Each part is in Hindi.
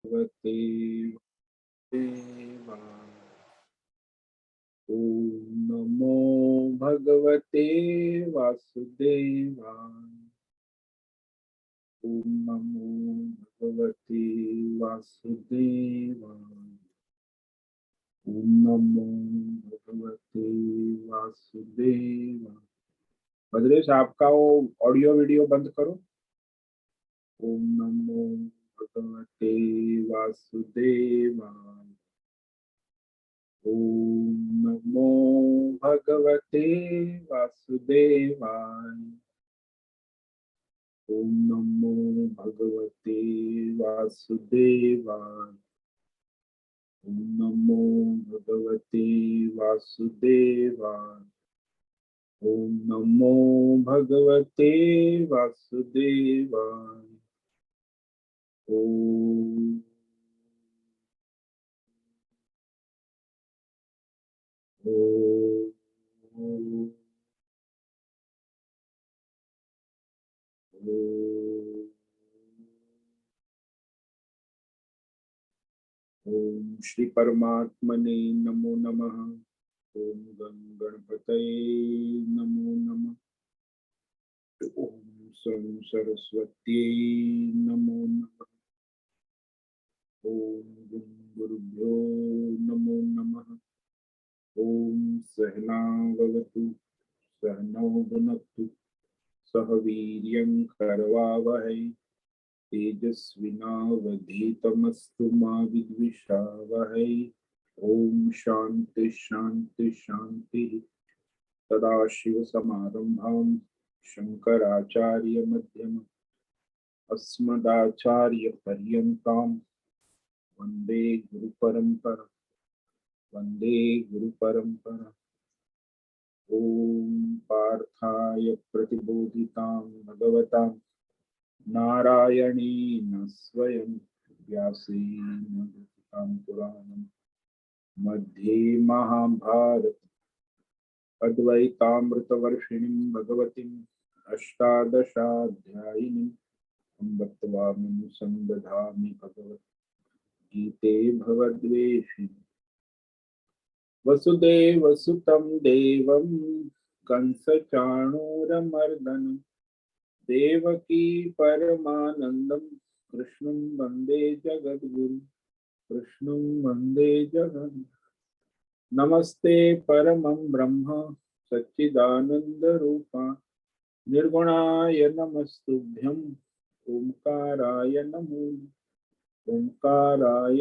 भगवते देवाय। ओम नमो भगवते वासुदेवाय। ओम नमो भगवते वासुदेवाय। ओम नमो भगवते वासुदेवाय। भद्रेश, आपका वो ऑडियो वीडियो बंद करो। ओम नमो भगवते वासुदेवाय। ओम नमो भगवते वासुदेवाय। ओम नमो भगवते वासुदेवाय। ओम नमो भगवते वासुदेवाय। ओम नमो भगवते वासुदेवाय। ओम ओम ओम श्री परमात्मने नमो नमः। ओम गं गणपतये नमो नमः। ओम सं सरस्वत्यै नमो नमः। ओम गुं गुरुभ्यो नमो नमः। ओम सहना भवतु सहनौ भुनक्तु सह वीर्यं करवावहै तेजस्विनावधीतमस्तु मा विद्विषावहै। ओम शांति शांति शांति। सदाशिवसमारम्भां शंकराचार्यमध्यमाम् अस्मदाचार्यपर्यन्तां वन्दे गुरुपरम्परा। वन्दे गुरुपरम्परा। ओम पार्थाय प्रतिबोधितां भगवता नारायणेन स्वयं व्यासेन रचितां पुराणं मध्ये महाभारत अद्वैतामृतवर्षिणीं भगवतीम् अष्टादशाध्यायिनीं अम्बत्वामनुसन्दधामि भगवद्गीते भवद्वेषिणि। वसुदेवसुतं देवं कंसचाणूरमर्दनं देवकी परमानन्दं कृष्णं वन्दे जगद्गुरुं। कृष्णं वन्दे जगद्गुरुं। नमस्ते परमं ब्रह्म सच्चिदानन्दरूपा निर्गुणाय नमस्तुभ्यं ओंकाराय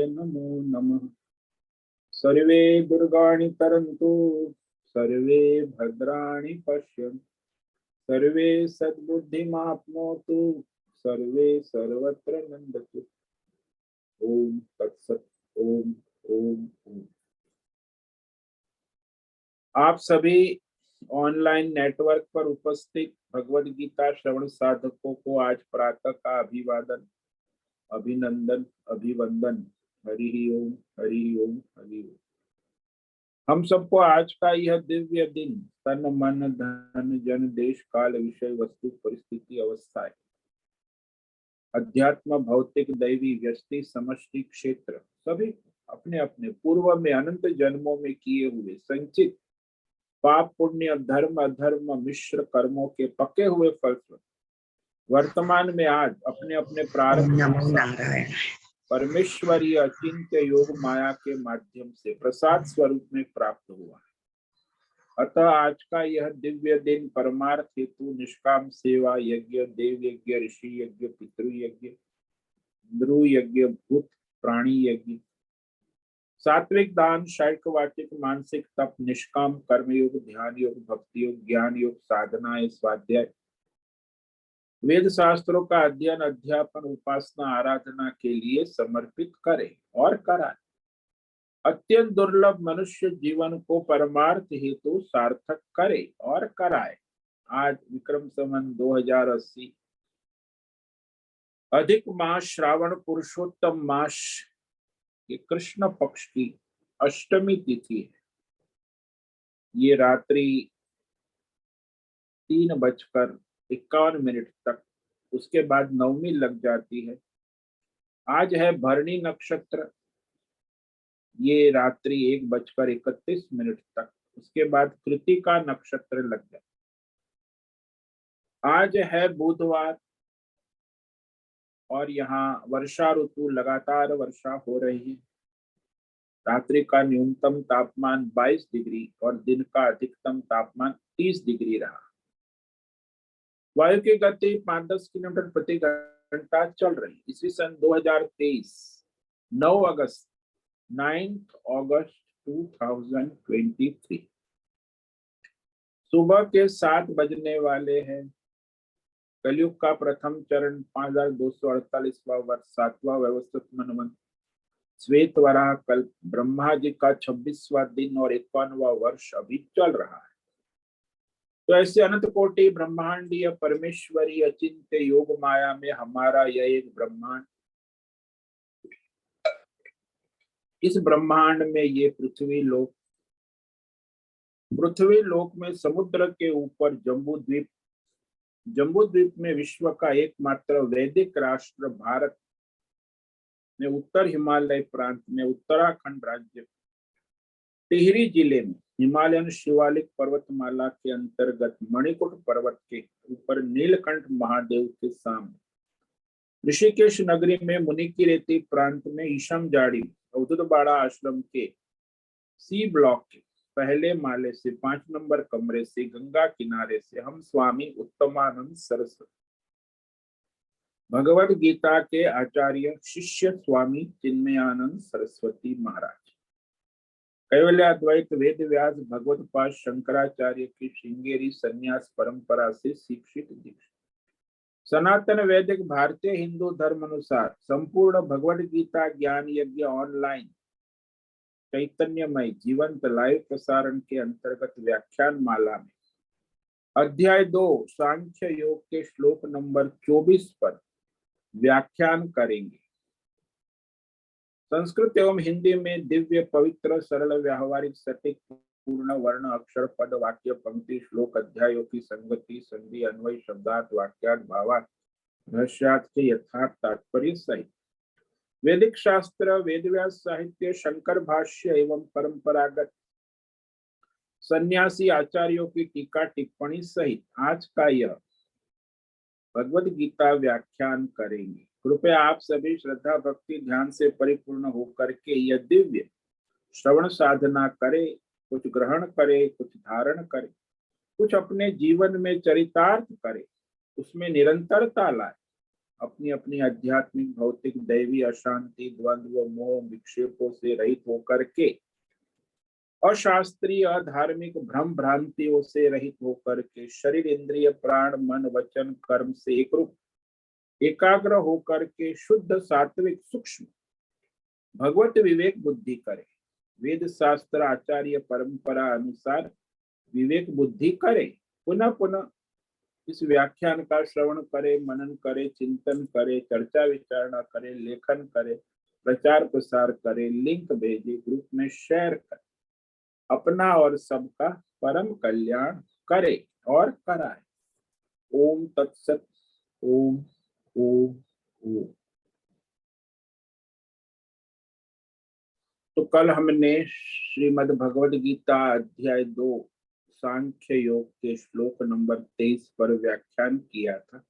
नमो नमः। सर्वे दुर्गाणि तरन्तु सर्वे भद्राणि पश्यन्तु सर्वे सद्बुद्धिमाप्नोतु सर्वे सर्वत्र नन्दतु। ओम तत्सत्। ओम ओम ओम। आप सभी ऑनलाइन नेटवर्क पर उपस्थित भगवद गीता श्रवण साधकों को आज प्रातः का अभिवादन, अभिनंदन, अभिवंदन। हरि ओम हरि ओम हरि ओम। हम सबको आज का यह दिव्य दिन तन मन धन जन देश काल विषय वस्तु परिस्थिति अवस्थाएं अध्यात्म भौतिक दैवी व्यष्टि समष्टि क्षेत्र सभी अपने अपने पूर्व में अनंत जन्मों में किए हुए संचित पाप पुण्य धर्म अधर्म मिश्र कर्मों के पके हुए फलस्वरूप वर्तमान में आज अपने अपने प्रारब्ध परमेश्वरीय अचिंत्य योग माया के माध्यम से प्रसाद स्वरूप में प्राप्त हुआ। अतः आज का यह दिव्य दिन परमार्थ हेतु निष्काम सेवा यज्ञ देव यज्ञ ऋषि यज्ञ पितृ यज्ञ इंद्रु यज्ञ भूत प्राणी यज्ञ सात्विक दान शायक वाचिक मानसिक तप निष्काम कर्मयोग ध्यान योग भक्ति योग ज्ञान योग साधना स्वाध्याय वेद शास्त्रों का अध्ययन अध्यापन उपासना आराधना के लिए समर्पित करे और कराए। अत्यंत दुर्लभ मनुष्य जीवन को परमार्थ हेतु सार्थक करे और कराए। आज विक्रम संवत 2080 अधिक मास श्रावण पुरुषोत्तम मास के कृष्ण पक्ष की अष्टमी तिथि है। ये रात्रि 3:51 तक, उसके बाद नवमी लग जाती है। आज है भरणी नक्षत्र, ये रात्रि 1:31 तक, उसके बाद कृतिका नक्षत्र लग गया। आज है बुधवार और यहाँ वर्षा ऋतु, लगातार वर्षा हो रही है। रात्रि का न्यूनतम तापमान 22 डिग्री और दिन का अधिकतम तापमान 30 डिग्री रहा। वायु की गति 5-10 किलोमीटर प्रति घंटा चल रही। इसी सन 2023 9 अगस्त 9 अगस्त 2023 सुबह के 7 बजने वाले हैं। कलयुग का प्रथम चरण 5248वां वर्ष, 7वां व्यवस्थित मनवंत, श्वेत वराह कल्प, ब्रह्मा जी का 26वां दिन और 51वां वर्ष अभी चल रहा है। तो ऐसे अनंत कोटि ब्रह्मांडीय परमेश्वरी अचिंत्य योग माया में हमारा यह एक ब्रह्मांड, इस ब्रह्मांड में ये पृथ्वी लोक में समुद्र के ऊपर जम्बू द्वीप, जम्बू द्वीप में विश्व का एकमात्र वैदिक राष्ट्र भारत में उत्तर हिमालय प्रांत में उत्तराखंड राज्य टिहरी जिले में हिमालयन शिवालिक पर्वतमाला के अंतर्गत मणिकूट पर्वत के ऊपर नीलकंठ महादेव के सामने ऋषिकेश नगरी में मुनि की रेती प्रांत में ईशम जाड़ी अवधूतबाड़ा आश्रम के सी ब्लॉक के पहले माले से 5 नंबर कमरे से गंगा किनारे से हम स्वामी उत्तमानंद सरस्वती भगवद गीता के आचार्य शिष्य स्वामी चिन्मयानंद सरस्वती महाराज कैवल्याद्वैत वेद व्यास भगवत पाद शंकराचार्य की श्रृंगेरी संन्यास परंपरा से शिक्षित दीक्षित सनातन वैदिक भारतीय हिंदू धर्म अनुसार संपूर्ण भगवद गीता ज्ञान यज्ञ ऑनलाइन चैतन्यमय जीवंत लाइव प्रसारण के अंतर्गत व्याख्यान माला में अध्याय 2 सांख्य योग के श्लोक नंबर 24 पर व्याख्यान करेंगे। संस्कृत एवं हिंदी में दिव्य पवित्र सरल व्यावहारिक सटीक पूर्ण वर्ण अक्षर पद वाक्य पंक्ति श्लोक अध्यायों की संगति संधि अन्वय शब्दार्थ वाक्यार्थ भावार्थ रहस्यार्थ के यथार्थ तात्पर्य सहित वैदिक शास्त्र वेदव्यास साहित्य शंकर भाष्य एवं परंपरागत सन्यासी आचार्यों की टीका टिप्पणी सहित आज का यह भगवद गीता व्याख्यान करेंगे। कृपया आप सभी श्रद्धा भक्ति ध्यान से परिपूर्ण होकर के यह दिव्य श्रवण साधना करे, कुछ ग्रहण करे, कुछ धारण करे, कुछ अपने जीवन में चरितार्थ करे, उसमें निरंतरता लाए, अपनी अपनी आध्यात्मिक भौतिक दैवी अशांति द्वंद्व मोह विक्षेपों से रहित होकर के अशास्त्रीय धार्मिक भ्रम भ्रांतियों से रहित होकर के शरीर इंद्रिय प्राण मन वचन कर्म से एकरूप एकाग्र होकर के शुद्ध सात्विक सूक्ष्म भगवत विवेक बुद्धि करे, वेद शास्त्र आचार्य परंपरा अनुसार विवेक बुद्धि करे, पुनः पुनः इस व्याख्यान का श्रवण करे, मनन करे, चिंतन करे, चर्चा विचारणा करे, लेखन करे, प्रचार प्रसार करे, लिंक भेजे, ग्रुप में शेयर करे, अपना और सबका परम कल्याण करे और कराए। ओम तत्सत। ओम ओम ओम। तो कल हमने श्रीमद् भगवद गीता अध्याय 2 सांख्य योग के श्लोक नंबर 23 पर व्याख्यान किया था,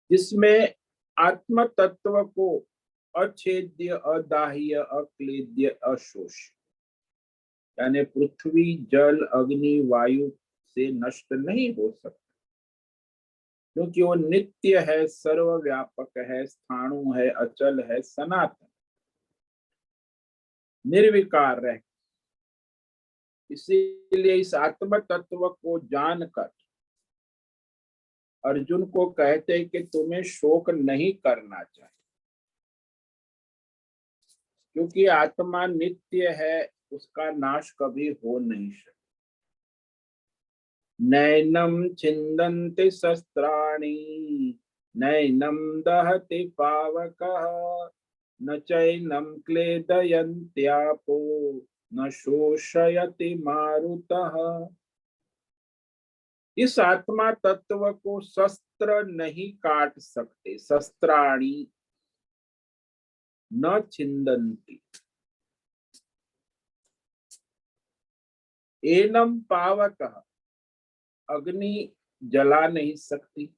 जिसमें आत्म तत्व को अछेद्य अदाह्य अक्लेद्य अशोष यानी पृथ्वी जल अग्नि वायु से नष्ट नहीं हो सकता, क्योंकि वो नित्य है, सर्वव्यापक है, स्थाणु है, अचल है, सनातन निर्विकार रह। इसीलिए इस आत्म तत्व को जानकर अर्जुन को कहते हैं कि तुम्हें शोक नहीं करना चाहिए, क्योंकि आत्मा नित्य है, उसका नाश कभी हो नहीं सकता। नैनम छिन्दन्ति शस्त्राणि नैनम दहति पावकः न चैनम क्लेदयन्त्यापो न शोषयति मारुतः। इस आत्मा तत्व को शस्त्र नहीं काट सकते। शस्त्राणि न छिंदन्ति। एनम पावकः, अग्नि जला नहीं सकती।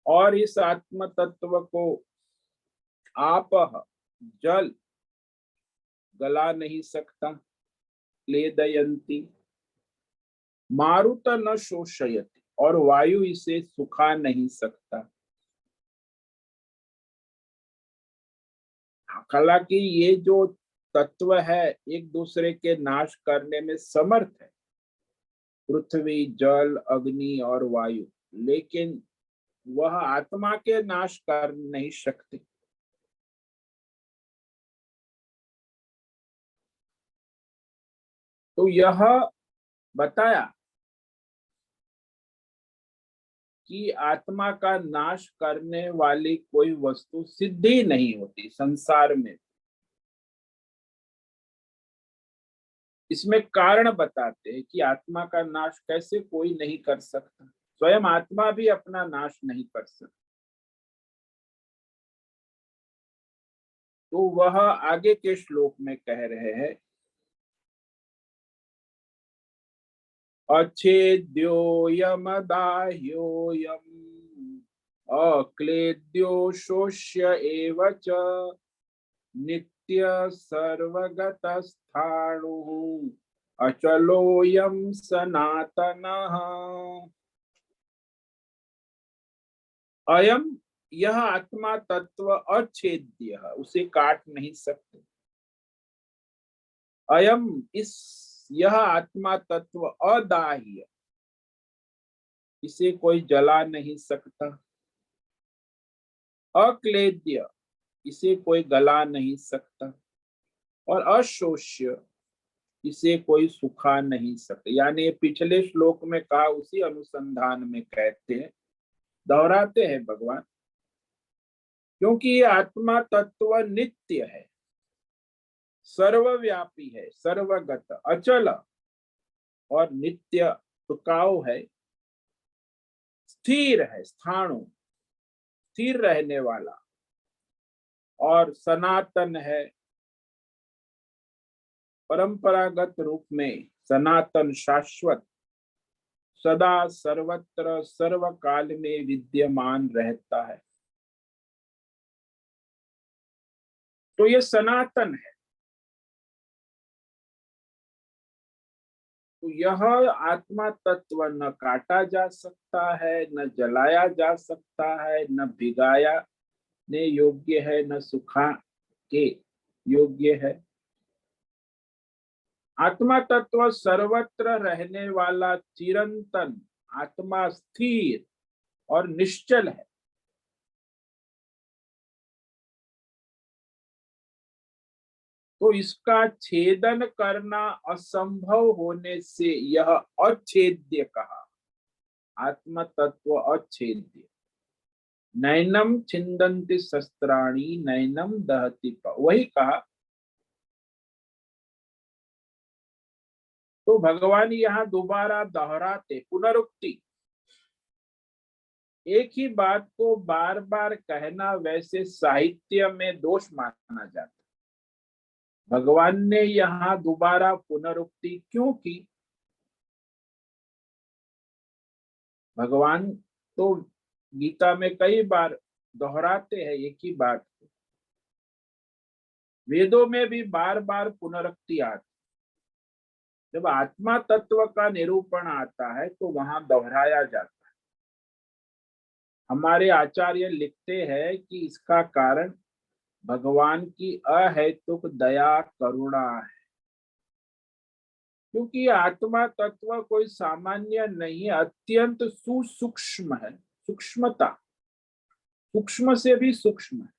और इस आत्म तत्व को आपः, जल गला नहीं सकता। क्लेदयन्ति, मारुत न शोषयति, और वायु इसे सुखा नहीं सकता। हालांकि ये जो तत्व है एक दूसरे के नाश करने में समर्थ है, पृथ्वी, जल, अग्नि और वायु, लेकिन वह आत्मा के नाश कर नहीं सकते। तो यह बताया कि आत्मा का नाश करने वाली कोई वस्तु सिद्ध ही नहीं होती संसार में। इसमें कारण बताते हैं कि आत्मा का नाश कैसे कोई नहीं कर सकता, स्वयं आत्मा भी अपना नाश नहीं कर सकता। तो वह आगे के श्लोक में कह रहे हैं, अच्छेद्योयमदाह्योऽयम् अक्लेद्यो शोष्य एव च नित्य सर्वगतस्थाणुः अचलोऽयं सनातनः। अयम, यह आत्मा तत्व अछेद्य, उसे काट नहीं सकते। अयम, यह आत्मा तत्व अदाह्य, इसे कोई जला नहीं सकता। अक्लेद्य, इसे कोई गला नहीं सकता। और अशोष्य, इसे कोई सुखा नहीं सकता। यानी पिछले श्लोक में कहा उसी अनुसंधान में कहते हैं, दोहराते हैं भगवान, क्योंकि ये आत्मा तत्व नित्य है, सर्वव्यापी है, सर्वगत, अचल और नित्य टिकाऊ है, स्थिर है, स्थाणु, स्थिर रहने वाला, और सनातन है, परंपरागत रूप में सनातन, शाश्वत, सदा सर्वत्र सर्वकाल में विद्यमान रहता है। तो ये सनातन है। तो यह आत्मा तत्व न काटा जा सकता है, न जलाया जा सकता है, न भिगाया ने योग्य है, न सुखा के योग्य है। आत्मा तत्व सर्वत्र रहने वाला चिरंतन, आत्मा स्थिर और निश्चल है। तो इसका छेदन करना असंभव होने से यह अछेद्य कहा। आत्म तत्व अछेद्य। नैनम छिंदन्ति शस्त्राणि नैनम दहति, वही कहा। तो भगवान यहाँ दोबारा दोहराते, पुनरुक्ति। एक ही बात को बार बार कहना वैसे साहित्य में दोष माना जाता। भगवान ने यहाँ दोबारा पुनरुक्ति क्यों की? भगवान तो गीता में कई बार दोहराते हैं एक ही बात को। वेदों में भी बार बार पुनरुक्ति आती। जब आत्मा तत्व का निरूपण आता है तो वहां दोहराया जाता है। हमारे आचार्य लिखते हैं कि इसका कारण भगवान की अहेतुक दया करुणा है, क्योंकि आत्मा तत्व कोई सामान्य नहीं, अत्यंत सुसूक्ष्म है। सूक्ष्मता, सूक्ष्म से भी सूक्ष्म है।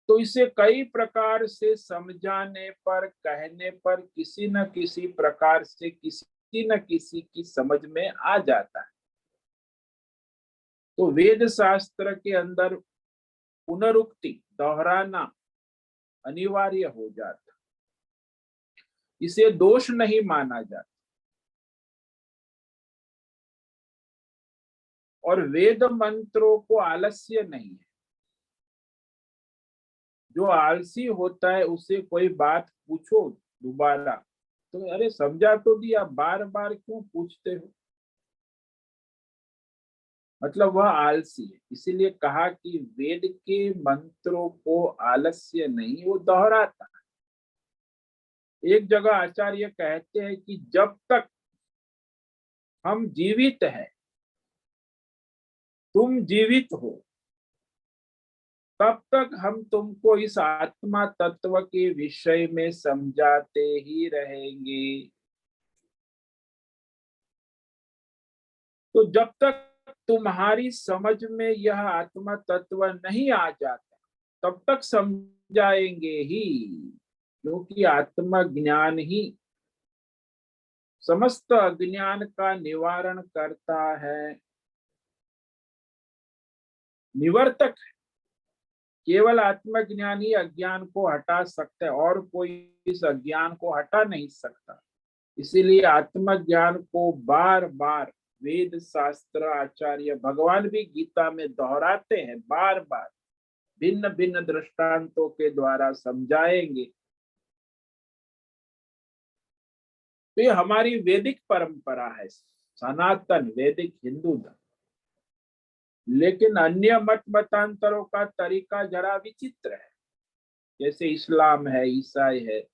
तो इसे कई प्रकार से समझाने पर, कहने पर किसी न किसी प्रकार से किसी न किसी की समझ में आ जाता है। तो वेद शास्त्र के अंदर पुनरुक्ति, दोहराना अनिवार्य हो जाता, इसे दोष नहीं माना जाता। और वेद मंत्रों को आलस्य नहीं है। जो आलसी होता है उसे कोई बात पूछो दोबारा तो अरे समझा तो दिया, बार बार क्यों पूछते हो, मतलब वह आलसी है। इसीलिए कहा कि वेद के मंत्रों को आलस्य नहीं, वो दोहराता है। एक जगह आचार्य कहते हैं कि जब तक हम जीवित हैं, तुम जीवित हो, तब तक हम तुमको इस आत्मा तत्व के विषय में समझाते ही रहेंगे। तो जब तक तुम्हारी समझ में यह आत्मा तत्व नहीं आ जाता, तब तक समझाएंगे ही, क्योंकि आत्मा ज्ञान ही समस्त अज्ञान का निवारण करता है, निवर्तक है। केवल आत्मज्ञान ही अज्ञान को हटा सकता है, और कोई इस अज्ञान को हटा नहीं सकता। इसीलिए आत्मज्ञान को बार बार वेद शास्त्र आचार्य भगवान भी गीता में दोहराते हैं, बार बार भिन्न भिन्न दृष्टांतों के द्वारा समझाएंगे। तो ये हमारी वैदिक परंपरा है, सनातन वैदिक हिंदू धर्म। लेकिन अन्य मत मतांतरों का तरीका जरा विचित्र है, जैसे इस्लाम है, ईसाई है।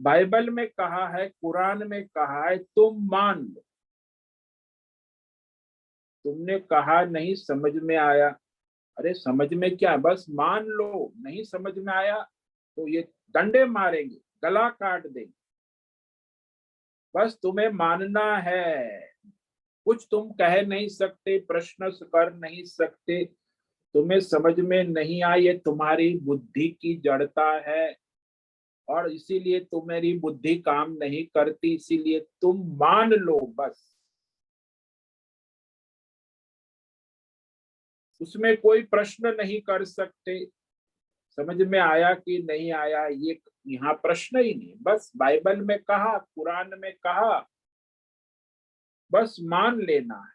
बाइबल में कहा है, कुरान में कहा है, तुम मान लो। तुमने कहा नहीं समझ में आया, अरे समझ में क्या, बस मान लो। नहीं समझ में आया तो ये डंडे मारेंगे, गला काट देंगे। बस तुम्हें मानना है, कुछ तुम कह नहीं सकते, प्रश्न कर नहीं सकते। तुम्हें समझ में नहीं आए, ये तुम्हारी बुद्धि की जड़ता है, और इसीलिए तुम्हारी बुद्धि काम नहीं करती, इसीलिए तुम मान लो बस। उसमें कोई प्रश्न नहीं कर सकते, समझ में आया कि नहीं आया, ये यहाँ प्रश्न ही नहीं। बस बाइबल में कहा, कुरान में कहा, बस मान लेना है।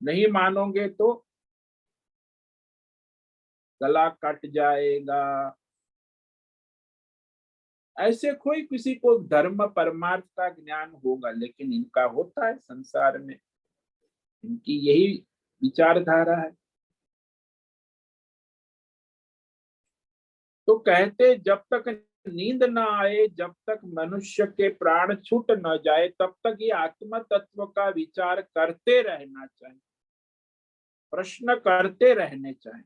नहीं मानोगे तो गला कट जाएगा। ऐसे कोई किसी को धर्म परमार्थ का ज्ञान होगा, लेकिन इनका होता है संसार में, इनकी यही विचारधारा है। तो कहते जब तक नींद ना आए, जब तक मनुष्य के प्राण छूट न जाए, तब तक ये आत्म तत्व का विचार करते रहना चाहिए, प्रश्न करते रहने चाहिए।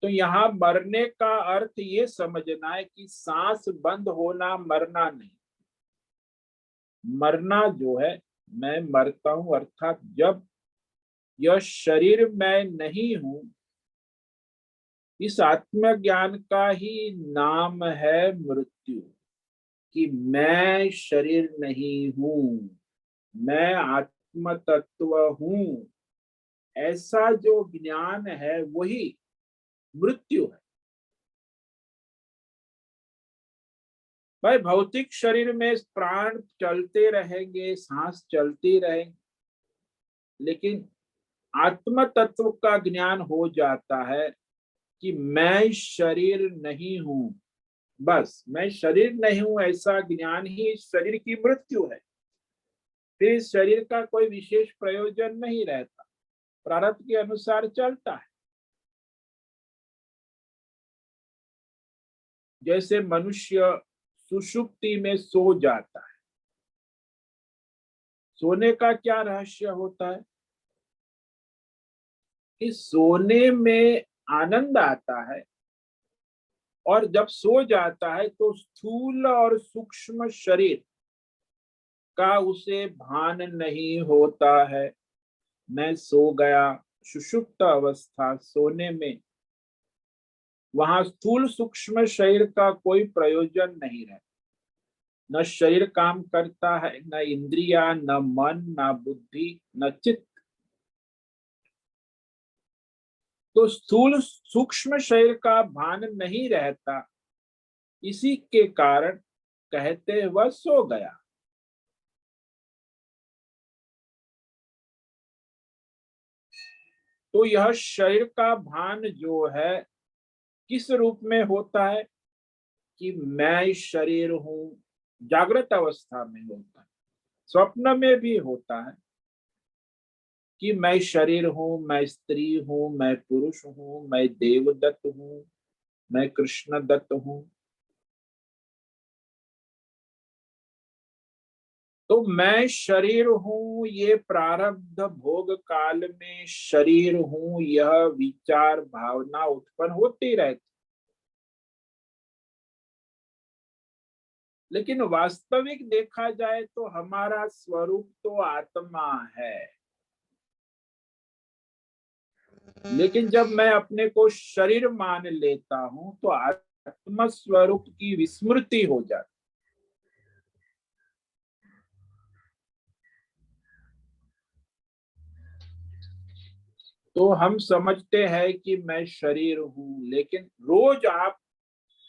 तो यहाँ मरने का अर्थ ये समझना है कि सांस बंद होना मरना नहीं। मरना जो है, मैं मरता हूं अर्थात जब यह शरीर मैं नहीं हूं, इस आत्मज्ञान का ही नाम है मृत्यु। कि मैं शरीर नहीं हूं, मैं आत्म तत्व हूं, ऐसा जो ज्ञान है वही मृत्यु है। भाई भौतिक शरीर में प्राण चलते रहेंगे, सांस चलती रहेंगे, लेकिन आत्म तत्व का ज्ञान हो जाता है कि मैं शरीर नहीं हूं। बस मैं शरीर नहीं हूं, ऐसा ज्ञान ही इस शरीर की मृत्यु है। फिर इस शरीर का कोई विशेष प्रयोजन नहीं रहता, प्रारब्ध के अनुसार चलता है। जैसे मनुष्य सुषुप्ति में सो जाता है, सोने का क्या रहस्य होता है कि सोने में आनंद आता है, और जब सो जाता है तो स्थूल और सूक्ष्म शरीर का उसे भान नहीं होता है। मैं सो गया, सुषुप्त अवस्था, सोने में, वहां स्थूल सूक्ष्म शरीर का कोई प्रयोजन नहीं रहता। न शरीर काम करता है, न इंद्रिया, न मन, न बुद्धि, न चित्त। तो स्थूल सूक्ष्म शरीर का भान नहीं रहता, इसी के कारण कहते वह सो गया। तो यह शरीर का भान जो है किस रूप में होता है कि मैं शरीर हूं, जागृत अवस्था में होता है। स्वप्न में भी होता है कि मैं शरीर हूं, मैं स्त्री हूं, मैं पुरुष हूं, मैं देवदत्त हूं, मैं कृष्ण दत्त हूं। तो मैं शरीर हूं, ये प्रारब्ध भोग काल में शरीर हूं, यह विचार भावना उत्पन्न होती रहती। लेकिन वास्तविक देखा जाए तो हमारा स्वरूप तो आत्मा है। लेकिन जब मैं अपने को शरीर मान लेता हूं तो आत्म स्वरूप की विस्मृति हो जाती। तो हम समझते हैं कि मैं शरीर हूं, लेकिन रोज आप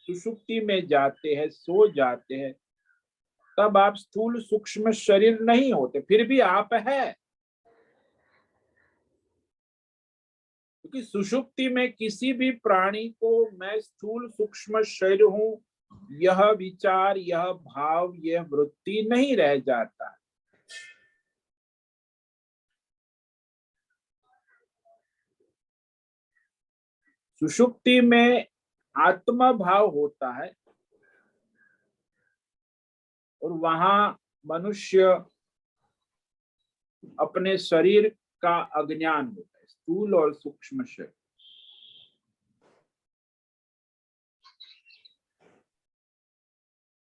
सुषुप्ति में जाते हैं, सो जाते हैं, तब आप स्थूल सूक्ष्म शरीर नहीं होते, फिर भी आप है। क्योंकि सुषुप्ति में किसी भी प्राणी को मैं स्थूल सूक्ष्म शरीर हूं, यह विचार, यह भाव, यह वृत्ति नहीं रह जाता। सुषुप्ति में आत्मा भाव होता है और वहां मनुष्य अपने शरीर का अज्ञान होता है, स्थूल और सूक्ष्म शरीर।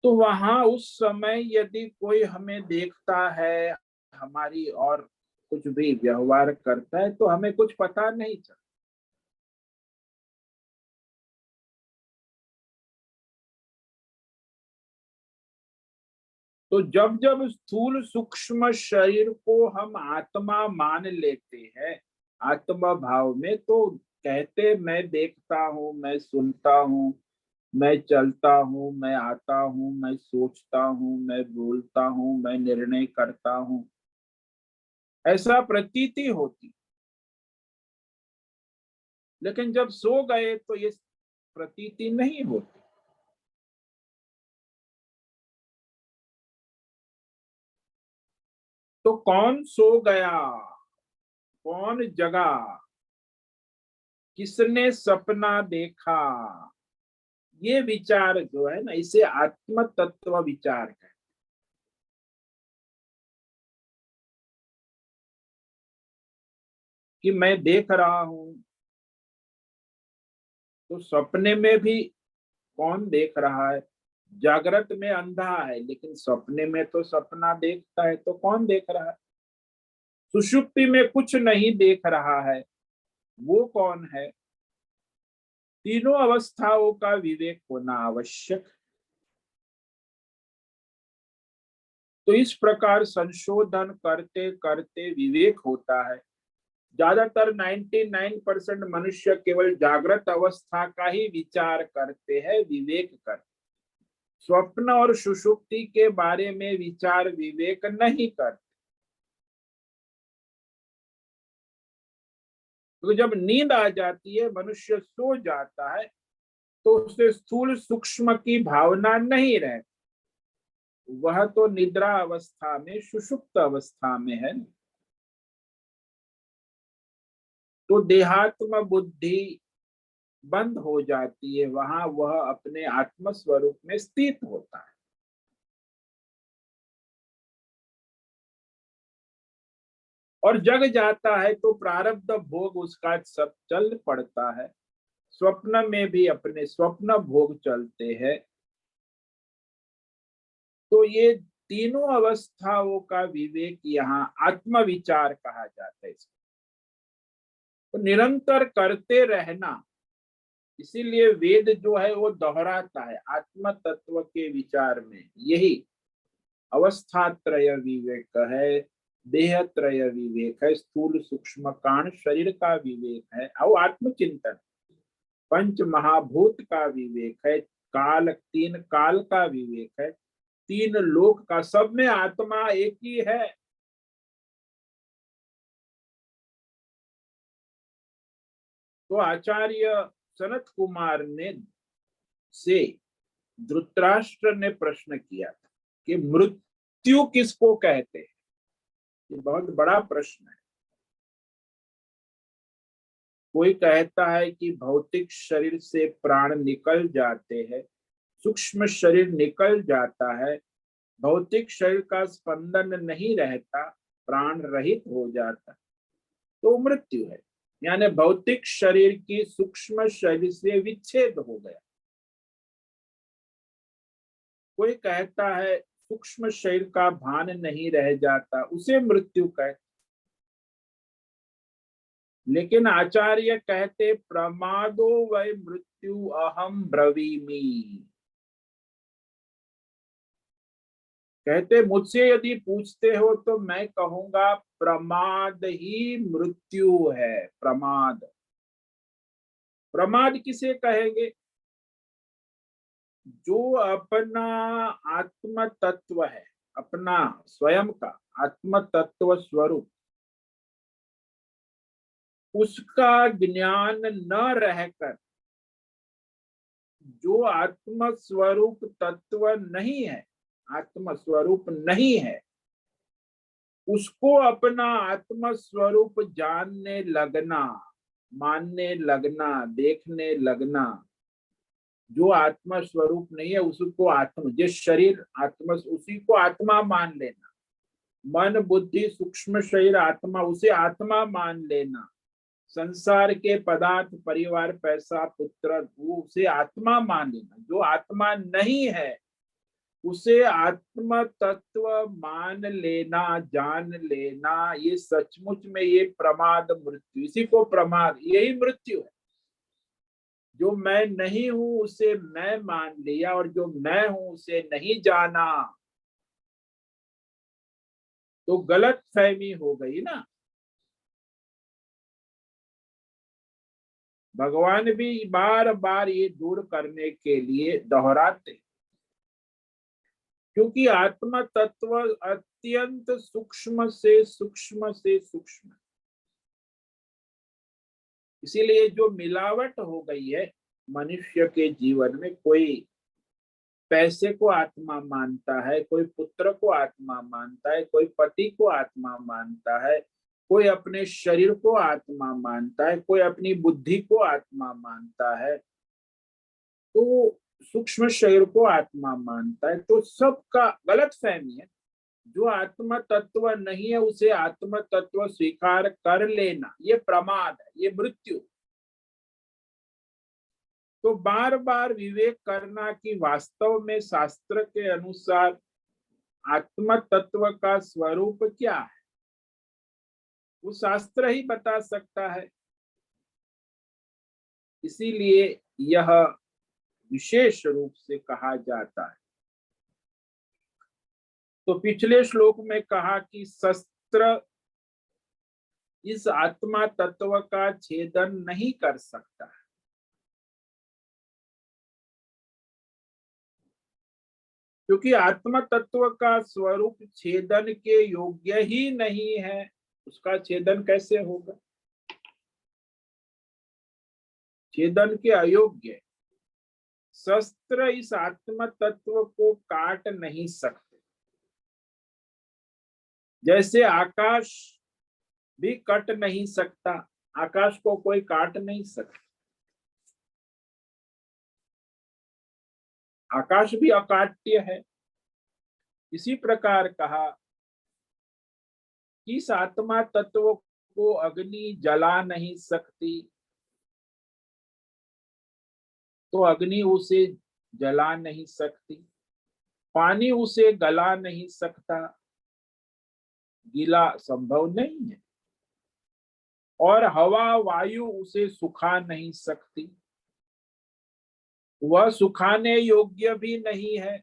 तो वहां उस समय यदि कोई हमें देखता है, हमारी और कुछ भी व्यवहार करता है, तो हमें कुछ पता नहीं चलता। तो जब जब स्थूल सूक्ष्म शरीर को हम आत्मा मान लेते हैं आत्मा भाव में, तो कहते मैं देखता हूं, मैं सुनता हूं, मैं चलता हूं, मैं आता हूं, मैं सोचता हूं, मैं बोलता हूं, मैं निर्णय करता हूं, ऐसा प्रतीति होती। लेकिन जब सो गए तो ये प्रतीति नहीं होती। तो कौन सो गया, कौन जगा, किसने सपना देखा, ये विचार जो है ना, इसे आत्म तत्व विचार है। कि मैं देख रहा हूं, तो सपने में भी कौन देख रहा है? जागृत में अंधा है, लेकिन सपने में तो सपना देखता है, तो कौन देख रहा है? सुषुप्ति में कुछ नहीं देख रहा है, वो कौन है? तीनों अवस्थाओं का विवेक होना आवश्यक। तो इस प्रकार संशोधन करते करते विवेक होता है। ज्यादातर 99% मनुष्य केवल जागृत अवस्था का ही विचार करते हैं, विवेक करते। स्वप्न और सुषुप्ति के बारे में विचार विवेक नहीं करते। तो जब नींद आ जाती है, मनुष्य सो जाता है, तो उसे स्थूल सूक्ष्म की भावना नहीं रहती। वह तो निद्रा अवस्था में, सुषुप्त अवस्था में है। तो देहात्म बुद्धि बंद हो जाती है, वहां वह अपने आत्म स्वरूप में स्थित होता है। और जग जाता है तो प्रारब्ध भोग उसका सब चल पड़ता है। स्वप्न में भी अपने स्वप्न भोग चलते हैं। तो ये तीनों अवस्थाओं का विवेक यहाँ आत्म विचार कहा जाता है। तो निरंतर करते रहना, इसीलिए वेद जो है वो दोहराता है आत्म तत्व के विचार में। यही अवस्था त्रय विवेक है, देह त्रय विवेक है, स्थूल सूक्ष्म कांड शरीर का विवेक है, और आत्मचिंतन पंच महाभूत का विवेक है, काल तीन काल का विवेक है, तीन लोक का, सब में आत्मा एक ही है। तो आचार्य सनत कुमार ने से धृतराष्ट्र ने प्रश्न किया था कि मृत्यु किसको कहते हैं। ये बहुत बड़ा प्रश्न है। कोई कहता है कि भौतिक शरीर से प्राण निकल जाते हैं, सूक्ष्म शरीर निकल जाता है, भौतिक शरीर का स्पंदन नहीं रहता, प्राण रहित हो जाता, तो मृत्यु है। यानी भौतिक शरीर की सूक्ष्म शरीर से विच्छेद हो गया। कोई कहता है सूक्ष्म शरीर का भान नहीं रह जाता, उसे मृत्यु कहते। लेकिन आचार्य कहते प्रमादो वै मृत्यु अहम ब्रवीमि। कहते मुझसे यदि पूछते हो तो मैं कहूंगा प्रमाद ही मृत्यु है। प्रमाद, प्रमाद किसे कहेंगे? जो अपना आत्म तत्व है, अपना स्वयं का आत्म तत्व स्वरूप, उसका ज्ञान न रहकर जो आत्म स्वरूप तत्व नहीं है, आत्म स्वरूप नहीं है, उसको अपना आत्म स्वरूप जानने लगना, मानने लगना, देखने लगना। जो आत्मा स्वरूप नहीं है उसको आत्मा, जिस शरीर आत्मा, उसी को आत्मा मान लेना। मन बुद्धि सूक्ष्म शरीर आत्मा, उसे आत्मा मान लेना। संसार के पदार्थ परिवार पैसा पुत्र वो उसे आत्मा मान लेना। जो आत्मा नहीं है उसे आत्म तत्व मान लेना, जान लेना, ये सचमुच में ये प्रमाद मृत्यु, इसी को प्रमाद, यही मृत्यु है। जो मैं नहीं हूं उसे मैं मान लिया और जो मैं हूं उसे नहीं जाना, तो गलत फहमी हो गई ना। भगवान भी बार बार ये दूर करने के लिए दोहराते, क्योंकि आत्मा तत्व अत्यंत सूक्ष्म से सूक्ष्म से सूक्ष्म। इसीलिए जो मिलावट हो गई है मनुष्य के जीवन में, कोई पैसे को आत्मा मानता है, कोई पुत्र को आत्मा मानता है, कोई पति को आत्मा मानता है, कोई अपने शरीर को आत्मा मानता है, कोई अपनी बुद्धि को आत्मा मानता है, तो सूक्ष्म शरीर को आत्मा मानता है, तो सबका गलत फहमी है। जो आत्म तत्व नहीं है उसे आत्म तत्व स्वीकार कर लेना, ये प्रमाद है, ये मृत्यु। तो बार बार विवेक करना कि वास्तव में शास्त्र के अनुसार आत्म तत्व का स्वरूप क्या है, वो शास्त्र ही बता सकता है। इसीलिए यह विशेष रूप से कहा जाता है। तो पिछले श्लोक में कहा कि शस्त्र इस आत्मा तत्व का छेदन नहीं कर सकता है। क्योंकि आत्म तत्व का स्वरूप छेदन के योग्य ही नहीं है, उसका छेदन कैसे होगा? छेदन के अयोग्य। शस्त्र इस आत्म तत्व को काट नहीं सकते, जैसे आकाश भी कट नहीं सकता, आकाश को कोई काट नहीं सकता, आकाश भी अकाट्य है। इसी प्रकार कहा कि इस आत्मा तत्व को अग्नि जला नहीं सकती, तो अग्नि उसे जला नहीं सकती, पानी उसे गला नहीं सकता, गीला संभव नहीं है, और हवा वायु उसे सुखा नहीं सकती, वह सुखाने योग्य भी नहीं है।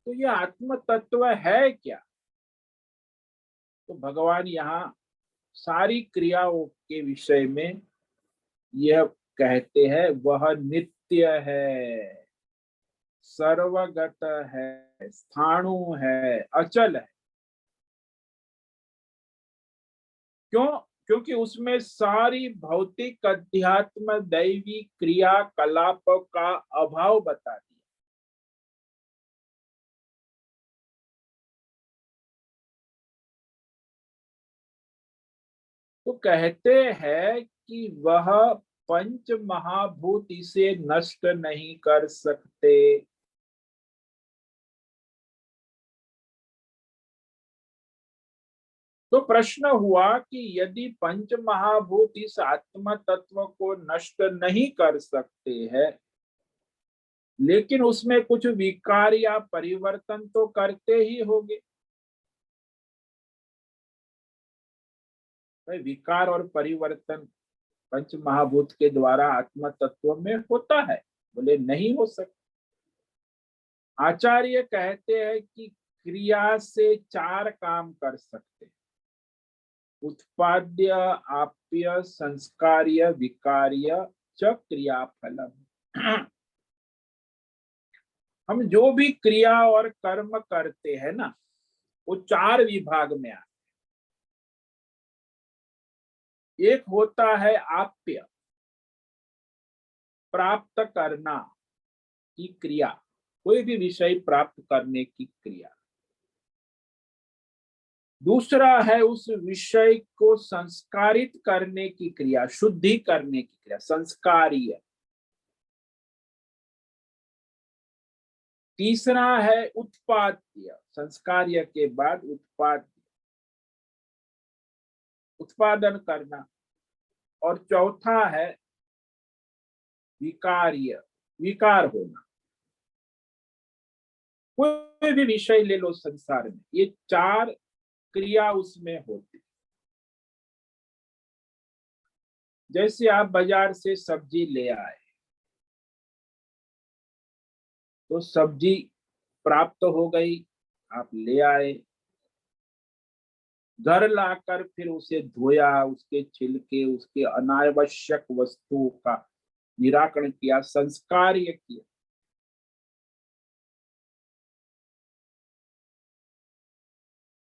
तो यह आत्म तत्व है क्या? तो भगवान यहाँ सारी क्रियाओं के विषय में यह कहते हैं, वह नित्य है, सर्वगत है, स्थाणु है, अचल है। क्यों? क्योंकि उसमें सारी भौतिक अध्यात्म दैवी क्रियाकलाप का अभाव बता दिया। तो कहते हैं कि वह पंच महाभूत इसे नष्ट नहीं कर सकते। तो प्रश्न हुआ कि यदि पंच महाभूत इस आत्म तत्व को नष्ट नहीं कर सकते हैं, लेकिन उसमें कुछ विकार या परिवर्तन तो करते ही होंगे। भाई विकार और परिवर्तन पंच महाभूत के द्वारा आत्म तत्व में होता है? बोले नहीं हो सकता। आचार्य कहते हैं कि क्रिया से चार काम कर सकते हैं: उत्पाद्य, आप्य, संस्कार्य, विकार्य च क्रियाफलम। हम जो भी क्रिया और कर्म करते हैं ना, वो चार विभाग में आते। एक होता है आप्य, प्राप्त करना की क्रिया, कोई भी विषय प्राप्त करने की क्रिया। दूसरा है उस विषय को संस्कारित करने की क्रिया, शुद्धि करने की क्रिया, संस्कार्य। तीसरा है उत्पाद्य, संस्कार्य के बाद उत्पाद्य, उत्पादन करना। और चौथा है विकार्य, विकार होना। कोई भी विषय ले लो संसार में, ये चार क्रिया उसमें होती। जैसे आप बाजार से सब्जी ले आए, तो सब्जी प्राप्त हो गई, आप ले आए, घर लाकर फिर उसे धोया, उसके छिलके, उसके अनावश्यक वस्तुओं का निराकरण किया, संस्कार्य किया।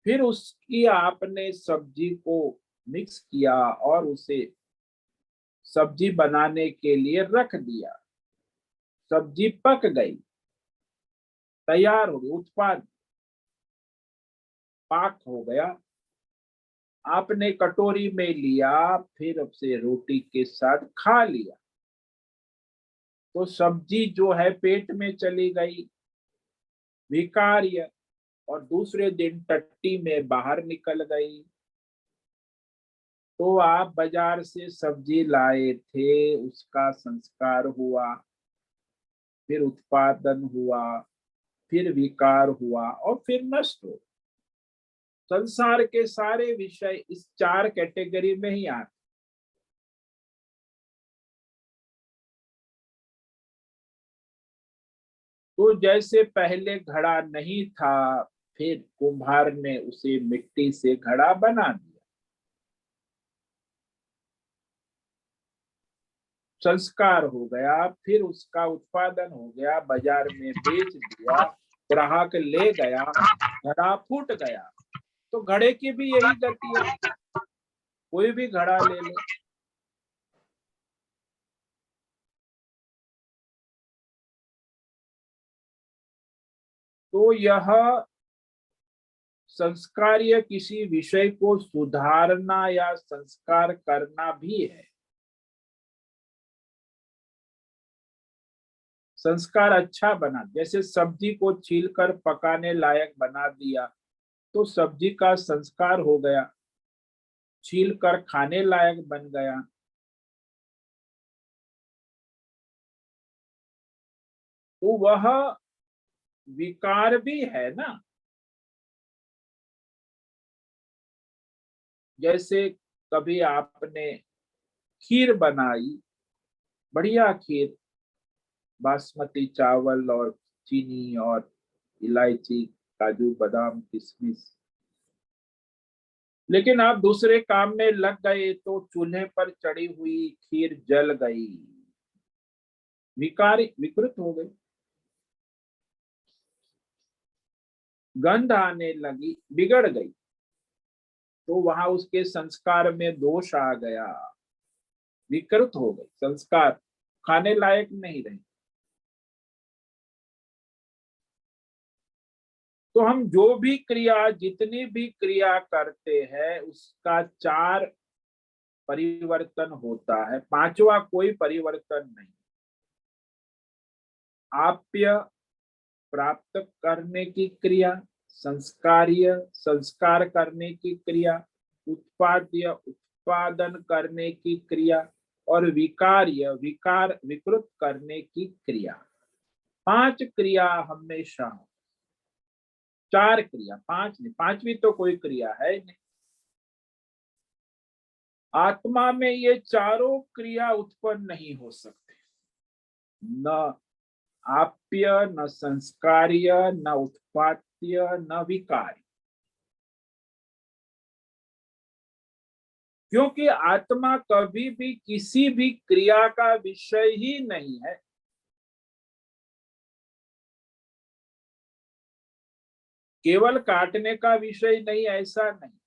फिर उसकी आपने सब्जी को मिक्स किया और उसे सब्जी बनाने के लिए रख दिया। सब्जी पक गई, तैयार हो गई, उत्पाद पाक हो गया। आपने कटोरी में लिया, फिर उसे रोटी के साथ खा लिया, तो सब्जी जो है पेट में चली गई, विकार्य, और दूसरे दिन टट्टी में बाहर निकल गई। तो आप बाजार से सब्जी लाए थे, उसका संस्कार हुआ, फिर उत्पादन हुआ, फिर विकार हुआ और फिर नष्ट हो। संसार के सारे विषय इस चार कैटेगरी में ही आते। तो जैसे पहले घड़ा नहीं था, फिर कुम्हार ने उसे मिट्टी से घड़ा बना दिया, संस्कार हो गया, फिर उसका उत्पादन हो गया, बाजार में बेच दिया, ग्राहक ले गया, घड़ा फूट गया। तो घड़े की भी यही गति है, कोई भी घड़ा ले लो। तो यह संस्कार्य किसी विषय को सुधारना या संस्कार करना भी है। संस्कार अच्छा बना, जैसे सब्जी को छीलकर पकाने लायक बना दिया, तो सब्जी का संस्कार हो गया, छील कर खाने लायक बन गया। तो वह विकार भी है ना। जैसे कभी आपने खीर बनाई, बढ़िया खीर, बासमती चावल और चीनी और इलायची, काजू बादाम किशमिश, लेकिन आप दूसरे काम में लग गए तो चूल्हे पर चढ़ी हुई खीर जल गई, विकार विकृत हो गई। गंध आने लगी, बिगड़ गई, तो वहां उसके संस्कार में दोष आ गया, विकृत हो गई, संस्कार खाने लायक नहीं रहे। तो हम जो भी क्रिया, जितनी भी क्रिया करते हैं, उसका 4 परिवर्तन होता है, 5वां कोई परिवर्तन नहीं। आप्य, प्राप्त करने की क्रिया, संस्कार्य, संस्कार करने की क्रिया, उत्पाद्य, उत्पादन करने की क्रिया, और विकार्य, विकार विकृत करने की क्रिया। 5 क्रिया हमेशा, 4 क्रिया, 5 नहीं, 5वीं तो कोई क्रिया है नहीं। आत्मा में ये चारों क्रिया उत्पन्न नहीं हो सकते, न आप्य, न संस्कार्य, न उत्पाद्य, न विकार्य। क्योंकि आत्मा कभी भी किसी भी क्रिया का विषय ही नहीं है। केवल काटने का विषय नहीं, ऐसा नहीं,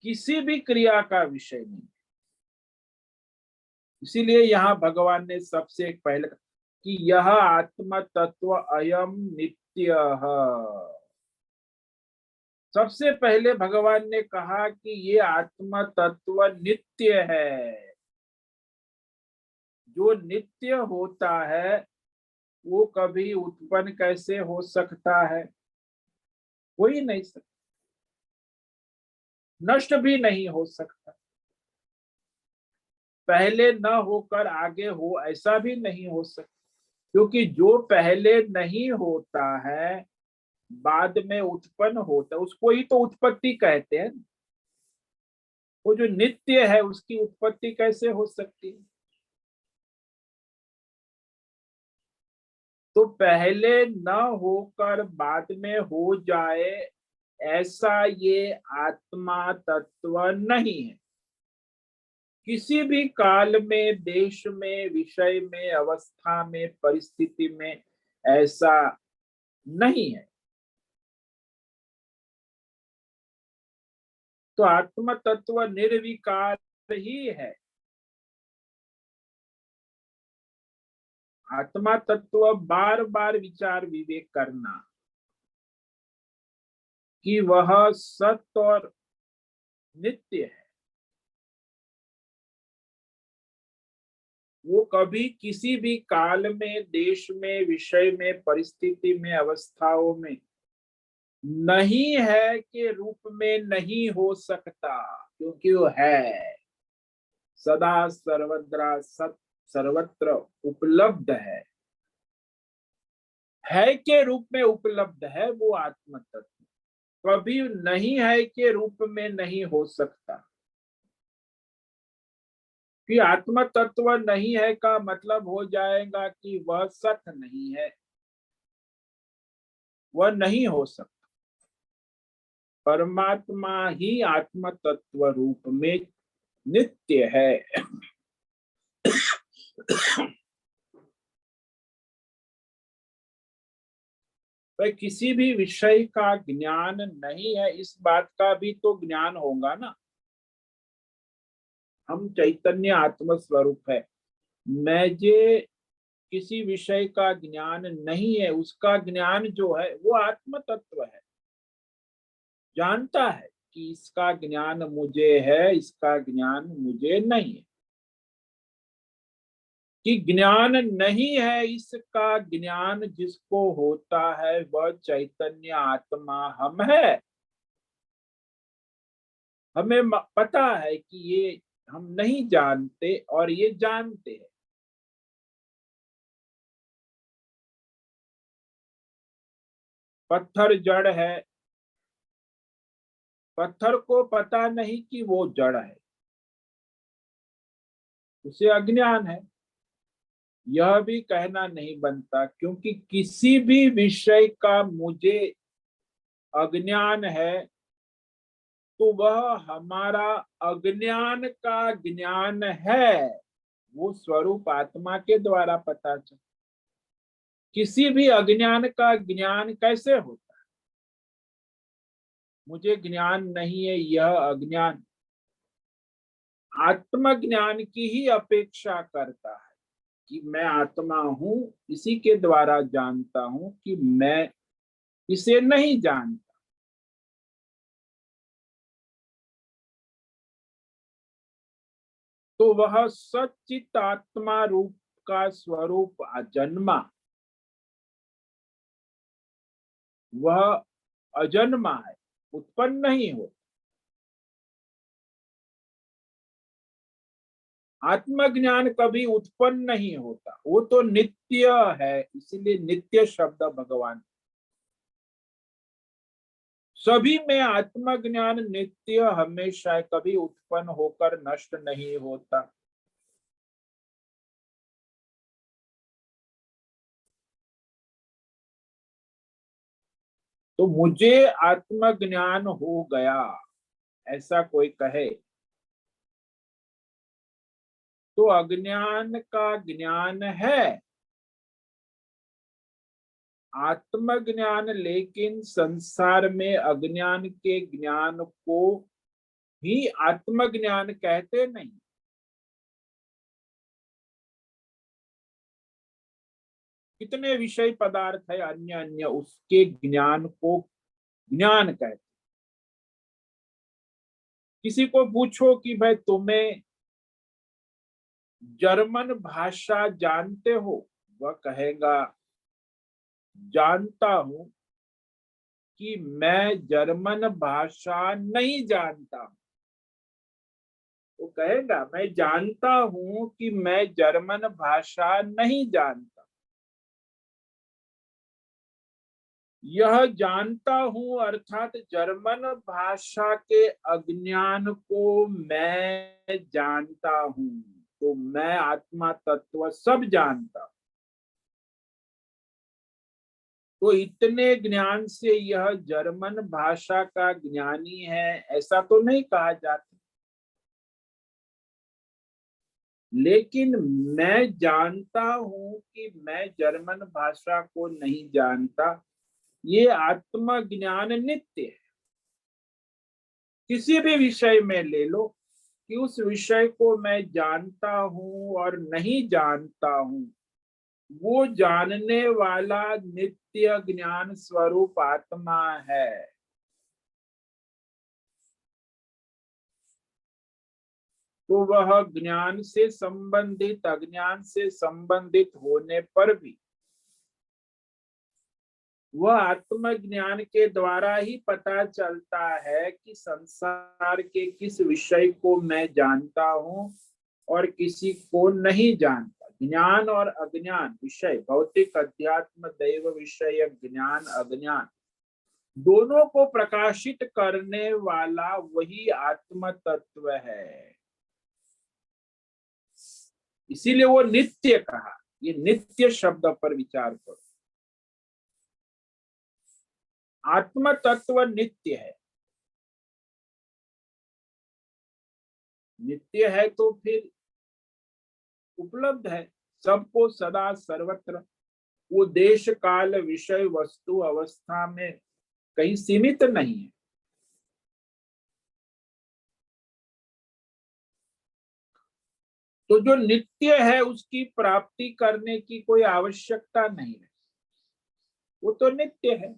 किसी भी क्रिया का विषय नहीं। इसीलिए यहाँ भगवान ने सबसे पहले कि यह आत्म तत्व अयम नित्य। सबसे पहले भगवान ने कहा कि ये आत्म तत्व नित्य है। जो नित्य होता है वो कभी उत्पन्न कैसे हो सकता है? हो ही नहीं सकता, नष्ट भी नहीं हो सकता। पहले न होकर आगे हो, ऐसा भी नहीं हो सकता। क्योंकि जो पहले नहीं होता है, बाद में उत्पन्न होता है, उसको ही तो उत्पत्ति कहते हैं। वो जो नित्य है उसकी उत्पत्ति कैसे हो सकती है? तो पहले न होकर बाद में हो जाए, ऐसा ये आत्मा तत्व नहीं है। किसी भी काल में, देश में, विषय में, अवस्था में, परिस्थिति में ऐसा नहीं है। तो आत्म तत्व निर्विकार ही है। आत्मा तत्व बार बार विचार विवेक करना कि वह सत्य और नित्य है। वो कभी किसी भी काल में, देश में, विषय में, परिस्थिति में, अवस्थाओं में नहीं है के रूप में नहीं हो सकता, क्योंकि वो है, सदा सर्वत्र सर्वत्र उपलब्ध है के रूप में उपलब्ध है वो आत्म तत्व। कभी नहीं है के रूप में नहीं हो सकता। कि आत्म तत्व नहीं है का मतलब हो जाएगा कि वह सत्य नहीं है, वह नहीं हो सकता। परमात्मा ही आत्म तत्व रूप में नित्य है। पर किसी भी विषय का ज्ञान नहीं है, इस बात का भी तो ज्ञान होगा ना। हम चैतन्य आत्म स्वरूप है। मैं जे किसी विषय का ज्ञान नहीं है, उसका ज्ञान जो है वो आत्म तत्व है। जानता है कि इसका ज्ञान मुझे है, इसका ज्ञान मुझे नहीं है। कि ज्ञान नहीं है, इसका ज्ञान जिसको होता है वह चैतन्य आत्मा हम है। हमें पता है कि ये हम नहीं जानते और ये जानते हैं। पत्थर जड़ है, पत्थर को पता नहीं कि वो जड़ है, उसे अज्ञान है। यह भी कहना नहीं बनता, क्योंकि किसी भी विषय का मुझे अज्ञान है तो वह हमारा अज्ञान का ज्ञान है, वो स्वरूप आत्मा के द्वारा पता चल। किसी भी अज्ञान का ज्ञान कैसे होता है? मुझे ज्ञान नहीं है, यह अज्ञान आत्मज्ञान की ही अपेक्षा करता है कि मैं आत्मा हूं, इसी के द्वारा जानता हूं कि मैं इसे नहीं जानता। तो वह सच्चित आत्मा रूप का स्वरूप अजन्मा, वह अजन्मा है, उत्पन्न नहीं हो। आत्मज्ञान कभी उत्पन्न नहीं होता, वो तो नित्य है, इसलिए नित्य शब्द भगवान। सभी में आत्मज्ञान नित्य हमेशा, कभी उत्पन्न होकर नष्ट नहीं होता। तो मुझे आत्मज्ञान हो गया ऐसा कोई कहे तो अज्ञान का ज्ञान है, आत्मज्ञान। लेकिन संसार में अज्ञान के ज्ञान को ही आत्मज्ञान कहते नहीं। कितने विषय पदार्थ है अन्य अन्य, उसके ज्ञान को ज्ञान कहते। किसी को पूछो कि भाई तुम्हें जर्मन भाषा जानते हो, वह कहेगा जानता हूं कि मैं जर्मन भाषा नहीं जानता हूं। वो कहेगा मैं जानता हूं कि मैं जर्मन भाषा नहीं जानता। यह जानता हूं अर्थात जर्मन भाषा के अज्ञान को मैं जानता हूं। तो मैं आत्मा तत्व सब जानता हूं। तो इतने ज्ञान से यह जर्मन भाषा का ज्ञानी है ऐसा तो नहीं कहा जाता। लेकिन मैं जानता हूं कि मैं जर्मन भाषा को नहीं जानता, ये आत्मज्ञान नित्य है। किसी भी विषय में ले लो कि उस विषय को मैं जानता हूं और नहीं जानता हूं, वो जानने वाला नित्य ज्ञान स्वरूप आत्मा है। तो वह ज्ञान से संबंधित अज्ञान से संबंधित होने पर भी वह आत्मज्ञान के द्वारा ही पता चलता है कि संसार के किस विषय को मैं जानता हूं और किसी को नहीं जानता। ज्ञान और अज्ञान विषय, भौतिक अध्यात्म दैव विषय ज्ञान अज्ञान, दोनों को प्रकाशित करने वाला वही आत्म तत्व है। इसीलिए वो नित्य कहा। ये नित्य शब्द पर विचार करो। आत्म तत्व नित्य है। नित्य है तो फिर उपलब्ध है सबको सदा सर्वत्र। वो देश काल विषय वस्तु अवस्था में कहीं सीमित नहीं है। तो जो नित्य है उसकी प्राप्ति करने की कोई आवश्यकता नहीं है, वो तो नित्य है।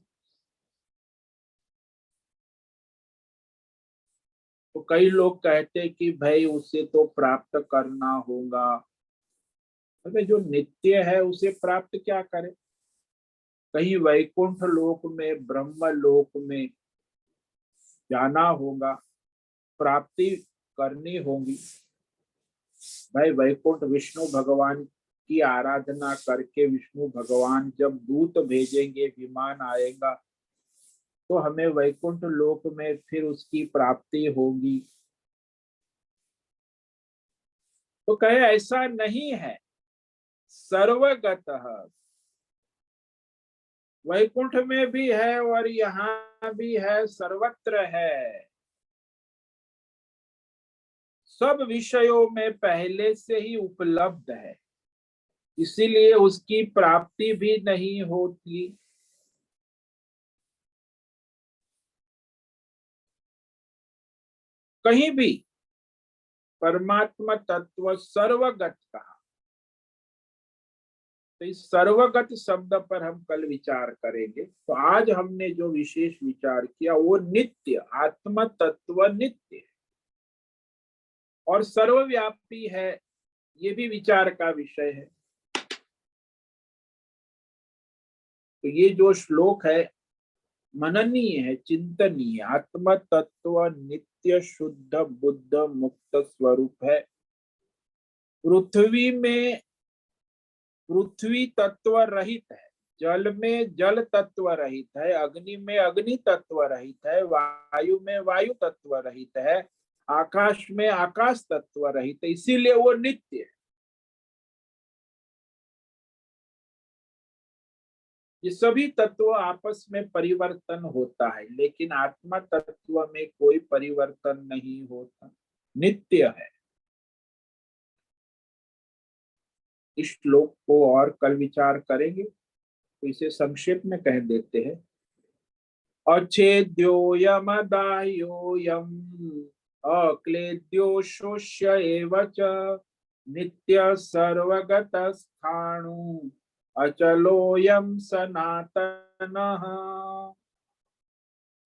तो कई लोग कहते कि भाई उसे तो प्राप्त करना होगा। अरे जो नित्य है उसे प्राप्त क्या करे? कहीं वैकुंठ लोक में ब्रह्म लोक में जाना होगा, प्राप्ति करनी होगी। भाई वैकुंठ विष्णु भगवान की आराधना करके विष्णु भगवान जब दूत भेजेंगे, विमान आएगा, तो हमें वैकुंठ लोक में फिर उसकी प्राप्ति होगी। तो कहे ऐसा नहीं है, सर्वगतः वैकुंठ में भी है और यहाँ भी है, सर्वत्र है। सब विषयों में पहले से ही उपलब्ध है, इसीलिए उसकी प्राप्ति भी नहीं होती। कहीं भी परमात्मा तत्व सर्वगत कहा। तो इस सर्वगत शब्द पर हम कल विचार करेंगे। तो आज हमने जो विशेष विचार किया वो नित्य, आत्म तत्व नित्य है और सर्वव्यापी है, ये भी विचार का विषय है। तो ये जो श्लोक है मननीय है, चिंतनीय। आत्म तत्व नित्य शुद्ध बुद्ध मुक्त स्वरूप है। पृथ्वी में पृथ्वी तत्व रहित है, जल में जल तत्व रहित है, अग्नि में अग्नि तत्व रहित है, वायु में वायु तत्व रहित है, आकाश में आकाश तत्व रहित है, इसीलिए वो नित्य है। ये सभी तत्व आपस में परिवर्तन होता है, लेकिन आत्मा तत्व में कोई परिवर्तन नहीं होता, नित्य है। इस श्लोक को और कल विचार करेंगे, तो इसे संक्षेप में कह देते हैं। अच्छेद्योयमदाह्योऽयम् अक्लेद्यो शोष्य एव च नित्य सर्वगतस्थाणु अचलोऽयं सनातनः।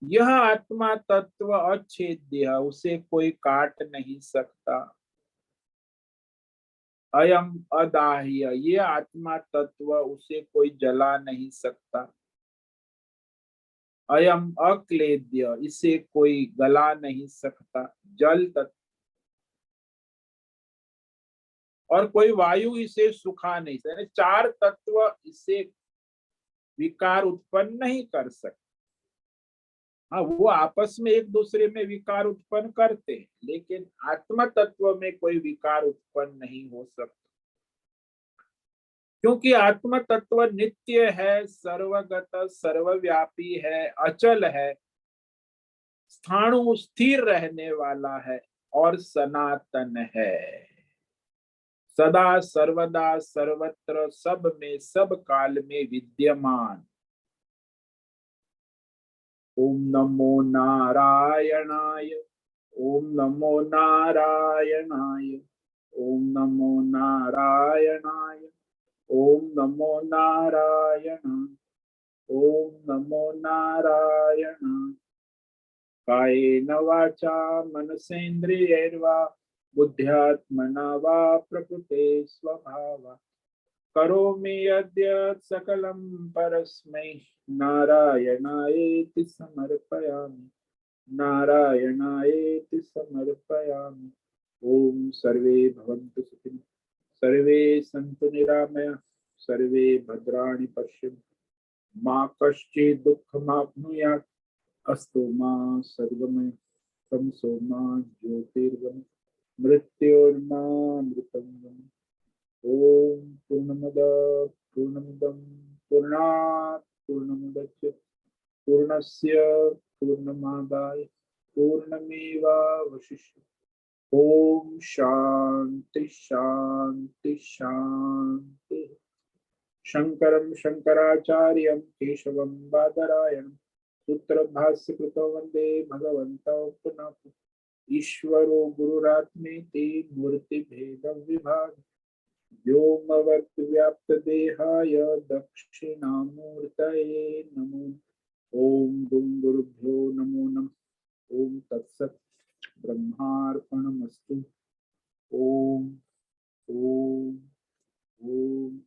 यह आत्मा तत्व अच्छेद्य है, उसे कोई काट नहीं सकता। अयम अदाह्य, ये आत्मा तत्व उसे कोई जला नहीं सकता। अयम अक्लेद्य, इसे कोई गला नहीं सकता, जल तत्व। और कोई वायु इसे सुखा नहीं सकता, चार तत्व इसे विकार उत्पन्न नहीं कर सकते। हाँ, वो आपस में एक दूसरे में विकार उत्पन्न करते हैं, लेकिन आत्मा तत्व में कोई विकार उत्पन्न नहीं हो सकता, क्योंकि आत्मा तत्व नित्य है, सर्वगत सर्वव्यापी है, अचल है, स्थाणु स्थिर रहने वाला है और सनातन है, सदा सर्वदा सर्वत्र सब में सब काल में विद्यमान। ओम नमो नारायणाय, ओम नमो नारायणाय, ओम नमो नारायणाय, ओम नमो नारायणाय, ओम नमो नारायणाय। कायेन वाचा मनसेन्द्रियैर्वा बुद्ध्यात्मना वा प्रकृते स्वभावा करोमि यद्यत् सकलं परस्मै नारायणायेति समर्पयामि, नारायणायेति समर्पयामि। ओम सर्वे भवन्तु सुखिनः, सर्वे सन्तु निरामयाः, सर्वे भद्राणि पश्यन्तु, मा कश्चित् दुःखमाप्नुयात्। अस्तु मा सद्गमय, तमसो मा ज्योतिर्गमय, मृत्योर्मामृतंगमः। ओम पूर्णमद पूर्णमिदं पूर्णात् पूर्णमुदच्यते पूर्णस्य पूर्णमादाय पूर्णमेवावशिष्यते। ओम शांति शांति शांति। शंकरं शंकराचार्यं केशवं बादरायणं सूत्रभाष्य कृतो वंदे भगवन्तौ पुनः पुनः। ईश्वरो गुरुरात्मेति मूर्तिभेदं विभाग व्योमवद्व्याप्तदेहाय दक्षिणामूर्तये नमो। ओम गुं गुरुभ्यो नमो नमः। ओम तत्सत्। ब्रह्मार्पणमस्तु। ओम ओम ओम।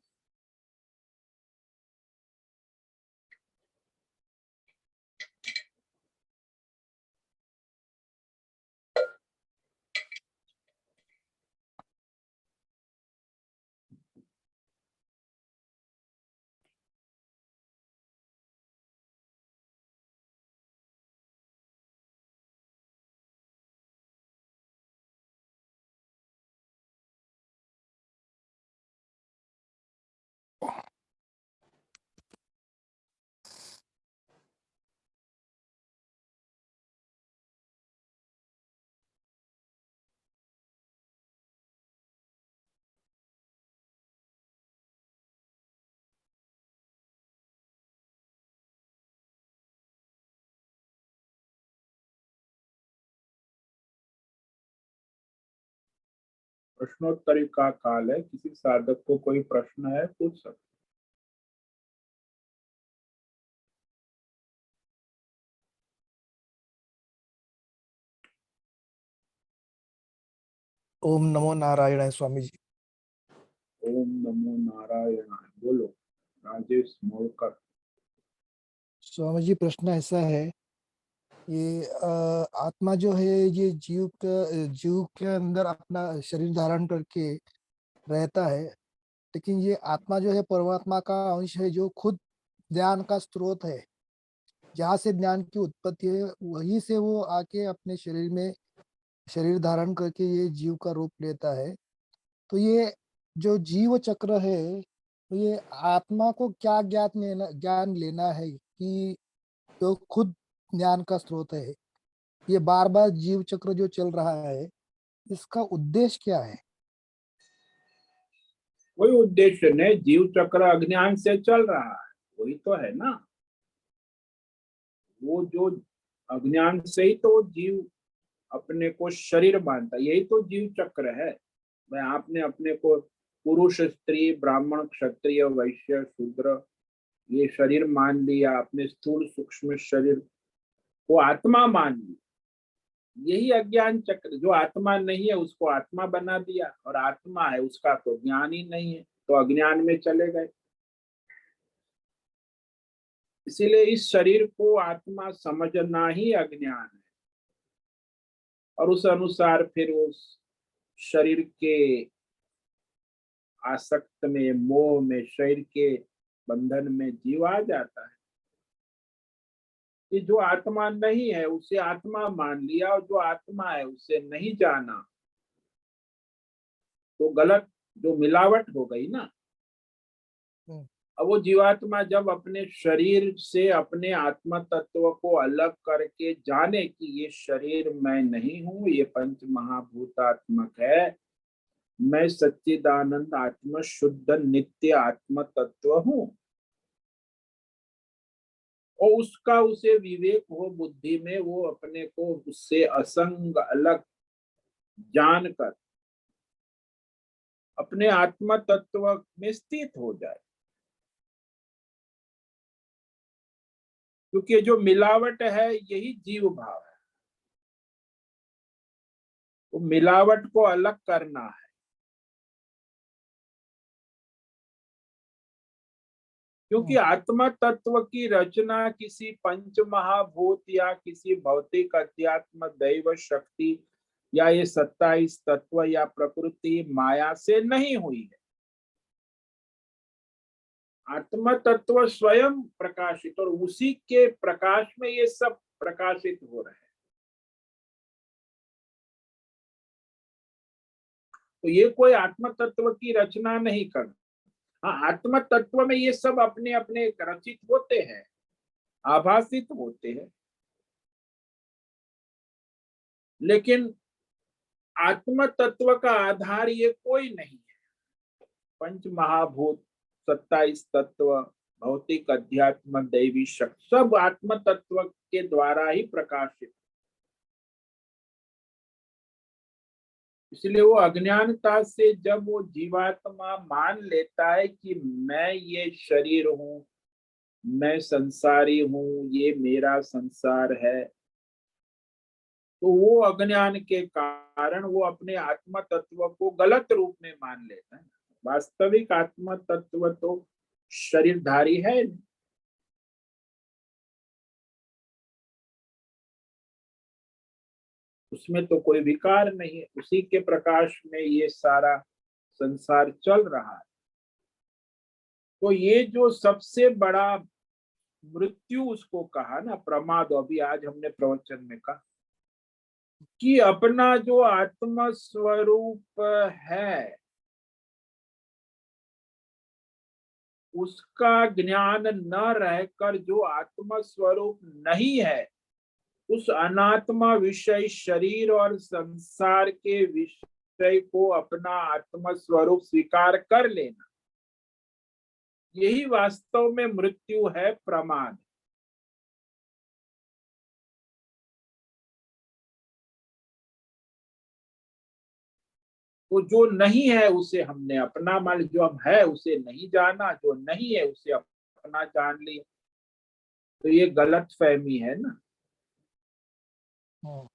प्रश्नोत्तरी का काल है, किसी साधक को कोई प्रश्न है पूछ सकते। ओम नमो नारायण स्वामी जी। ओम नमो नारायणाय। बोलो राजेश मोड़कर। स्वामी जी प्रश्न ऐसा है, ये आत्मा जो है ये जीव के अंदर अपना शरीर धारण करके रहता है, लेकिन ये आत्मा जो है परमात्मा का अंश है जो खुद ज्ञान का स्रोत है, जहाँ से ज्ञान की उत्पत्ति है वहीं से वो आके अपने शरीर में शरीर धारण करके ये जीव का रूप लेता है। तो ये जो जीव चक्र है, तो ये आत्मा को क्या ज्ञान लेना है कि जो खुद ज्ञान का स्रोत है, ये बार बार जीव चक्र जो चल रहा है, इसका उद्देश्य क्या है? कोई उद्देश्य नहीं, जीव चक्र अज्ञान से चल रहा है, वही तो है ना। वो जो अज्ञान से ही तो जीव अपने को शरीर मानता है, यही तो जीव चक्र है। मैं आपने अपने को पुरुष स्त्री ब्राह्मण क्षत्रिय वैश्य शूद्र ये शरीर मान लिया, अपने स्थूल सूक्ष्म शरीर को आत्मा मान लिया। यही अज्ञान चक्र, जो आत्मा नहीं है उसको आत्मा बना दिया, और आत्मा है उसका तो ज्ञान ही नहीं है, तो अज्ञान में चले गए। इसीलिए इस शरीर को आत्मा समझना ही अज्ञान है, और उस अनुसार फिर उस शरीर के आसक्त में मोह में शरीर के बंधन में जीव आ जाता है। कि जो आत्मा नहीं है उसे आत्मा मान लिया, और जो आत्मा है उसे नहीं जाना, तो गलत, जो मिलावट हो गई ना। हम्म। अब वो जीवात्मा जब अपने शरीर से अपने आत्म तत्व को अलग करके जाने कि ये शरीर मैं नहीं हूँ, ये पंच महाभूतात्मक है, मैं सच्चिदानंद आत्मा शुद्ध नित्य आत्म तत्व हूँ, और उसका उसे विवेक हो बुद्धि में, वो अपने को उससे असंग अलग जानकर अपने आत्म तत्व में स्थित हो जाए। क्योंकि जो मिलावट है यही जीव भाव है, वो मिलावट को अलग करना है। क्योंकि हम्म। आत्मा तत्व की रचना किसी पंच महाभूत या किसी भौतिक अध्यात्म दैव शक्ति या ये 27 तत्व या प्रकृति माया से नहीं हुई है। आत्मा तत्व स्वयं प्रकाशित, और उसी के प्रकाश में ये सब प्रकाशित हो रहे हैं। तो ये कोई आत्म तत्व की रचना नहीं कर। हाँ, आत्म तत्व में ये सब अपने अपने रचित होते हैं, आभासित होते हैं, लेकिन आत्म तत्व का आधार ये कोई नहीं है। पंच महाभूत 27 तत्व भौतिक अध्यात्म दैवी शक्ति सब आत्म तत्व के द्वारा ही प्रकाशित। इसलिए वो अज्ञानता से जब वो जीवात्मा मान लेता है कि मैं ये शरीर हूँ, मैं संसारी हूँ, ये मेरा संसार है, तो वो अज्ञान के कारण वो अपने आत्म तत्व को गलत रूप में मान लेता है। वास्तविक आत्म तत्व तो शरीरधारी है, उसमें तो कोई विकार नहीं है, उसी के प्रकाश में ये सारा संसार चल रहा है। तो ये जो सबसे बड़ा मृत्यु उसको कहा ना, प्रमाद, अभी आज हमने प्रवचन में कहा कि अपना जो आत्म स्वरूप है उसका ज्ञान न रहकर जो आत्म स्वरूप नहीं है, उस अनात्मा विषय शरीर और संसार के विषय को अपना आत्म स्वरूप स्वीकार कर लेना, यही वास्तव में मृत्यु है, प्रमाद। तो जो नहीं है उसे हमने अपना मान लिया, जो हम है उसे नहीं जाना, जो नहीं है उसे अपना जान लिया, तो ये गलत फहमी है ना। हम्म,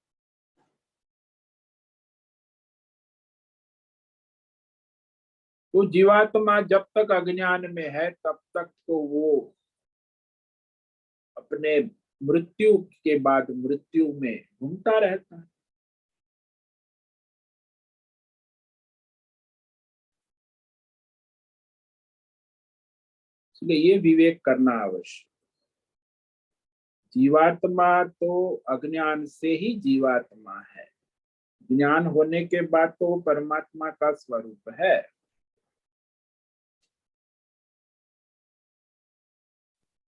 तो जीवात्मा जब तक अज्ञान में है तब तक तो वो अपने मृत्यु के बाद मृत्यु में घूमता रहता है। इसलिए ये विवेक करना आवश्यक। जीवात्मा तो अज्ञान से ही जीवात्मा है, ज्ञान होने के बाद तो वो परमात्मा का स्वरूप है।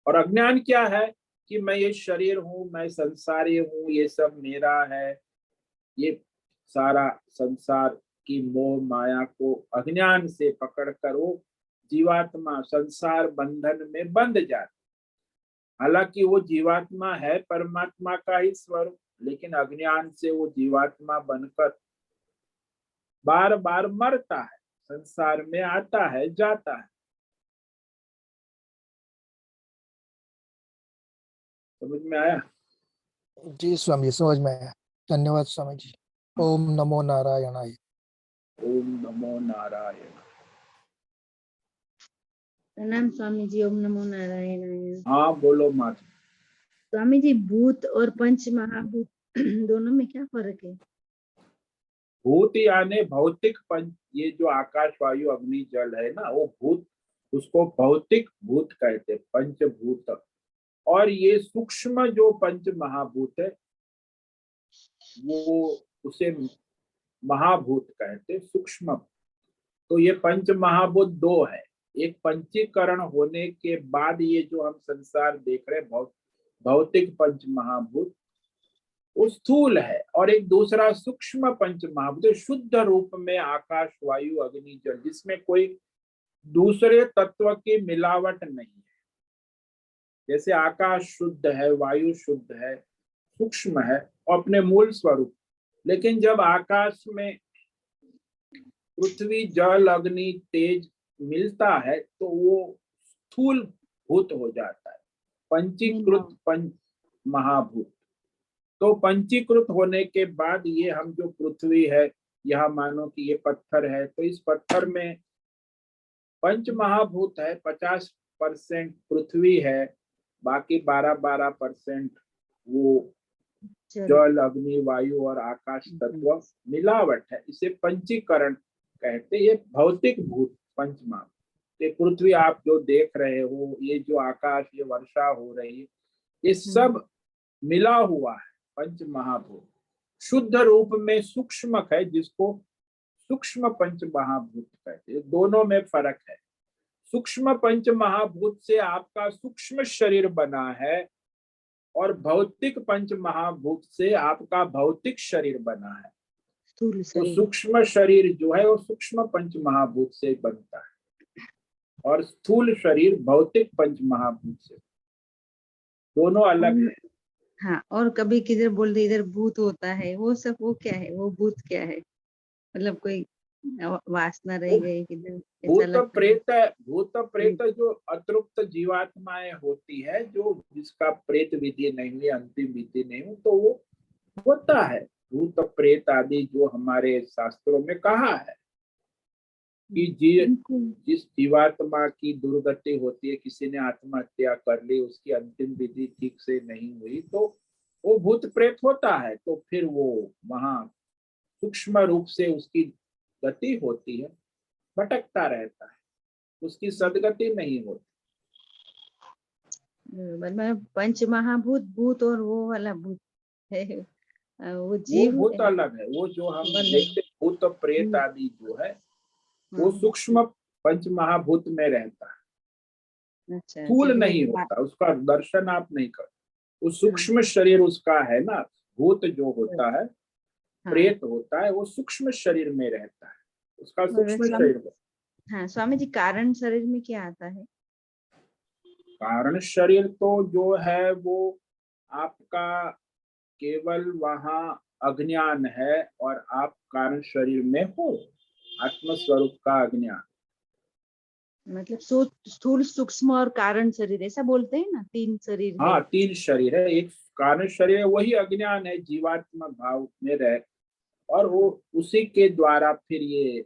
और अज्ञान क्या है कि मैं ये शरीर हूं, मैं संसारी हूं, ये सब मेरा है। ये सारा संसार की मोह माया को अज्ञान से पकड़कर वो जीवात्मा संसार बंधन में बंध जाती। हालांकि वो जीवात्मा है परमात्मा का ही स्वरूप, लेकिन अज्ञान से वो जीवात्मा बनकर बार बार मरता है, संसार में आता है जाता है। समझ में आया? जी स्वामी जी, समझ में आया। धन्यवाद स्वामी जी। ओम नमो नारायणाय। ओम नमो नारायण। प्रणाम स्वामी जी। ओम नमो नारायण। हाँ बोलो माता। स्वामी जी, भूत और पंच महाभूत दोनों में क्या फर्क है? भूत यानी भौतिक पंच, ये जो आकाश वायु अग्नि जल है ना, वो भूत, उसको भौतिक भूत कहते, पंचभूत। और ये सूक्ष्म जो पंच महाभूत है वो उसे महाभूत कहते, सूक्ष्म। तो ये पंच महाभूत दो है। एक पंचीकरण होने के बाद ये जो हम संसार देख रहे हैं भौतिक पंच महाभूत, वो स्थूल है। और एक दूसरा सूक्ष्म पंच महाभूत शुद्ध रूप में आकाश वायु अग्नि जल, जिसमें कोई दूसरे तत्व की मिलावट नहीं है। जैसे आकाश शुद्ध है, वायु शुद्ध है, सूक्ष्म है और अपने मूल स्वरूप। लेकिन जब आकाश में पृथ्वी जल अग्नि तेज मिलता है तो वो स्थूल भूत हो जाता है, पंचीकृत पंच महाभूत। तो पंचीकृत होने के बाद ये हम जो पृथ्वी है, यहाँ मानो कि ये पत्थर है, तो इस पत्थर में पंच महाभूत है, 50% पृथ्वी है, बाकी 12% वो जल अग्नि वायु और आकाश तत्व मिलावट है। इसे पंचीकरण कहते। ये भौतिक भूत पंच महाभूत। ये पृथ्वी आप जो देख रहे हो, ये जो आकाश, ये वर्षा हो रही है, ये सब मिला हुआ है पंच महाभूत। शुद्ध रूप में सूक्ष्म है, जिसको सूक्ष्म पंच महाभूत कहते हैं। दोनों में फर्क है। सूक्ष्म पंच महाभूत से आपका सूक्ष्म शरीर बना है और भौतिक पंच महाभूत से आपका भौतिक शरीर बना है। तो सूक्ष्म शरीर जो है वो सूक्ष्म पंच महाभूत से बनता है और स्थूल शरीर भौतिक पंच महाभूत से। दोनों अलग है। हाँ, और कभी किधर बोल दे इधर भूत होता है, वो सब वो क्या है? वो भूत क्या है? मतलब कोई वासना रह गई किधर? भूत प्रेत, भूत प्रेत जो अतृप्त जीवात्माएं होती है, जो जिसका प्रेत विधि नहीं हुई, अंतिम विधि नहीं हुई, तो वो होता है। भूत प्रेत आदि जो हमारे शास्त्रों में कहा है कि जिस जीवात्मा की दुर्गति होती है, किसी ने आत्महत्या कर ली, उसकी अंतिम विधि ठीक से नहीं हुई, तो वो भूत प्रेत होता है। तो फिर वो वहां सूक्ष्म रूप से उसकी गति होती है, भटकता रहता है, उसकी सदगति नहीं होती। मतलब पंच महाभूत भूत और वो वाला भूत है, वो जीव भूत अलग है। वो जो हम देखते भूत प्रेत आदि जो है वो सूक्ष्म पंच महाभूत में रहता है। अच्छा, स्थूल नहीं होता, उसका दर्शन आप नहीं कर। वो सूक्ष्म शरीर उसका है ना। भूत जो होता है, प्रेत होता है, वो सूक्ष्म शरीर में रहता है, उसका सूक्ष्म शरीर होता है। हाँ स्वामी जी, कारण शरीर में क्या आता है? कारण शरीर तो जो है वो आपका केवल वहां अज्ञान है और आप कारण शरीर में हो। आत्म स्वरूप का अज्ञान। मतलब स्थूल सूक्ष्म और कारण शरीर ऐसा बोलते हैं ना, 3 शरीर है। हाँ, 3 शरीर है, एक कारण शरीर है, वही अज्ञान है, जीवात्मा भाव में रहे, और वो उसी के द्वारा फिर ये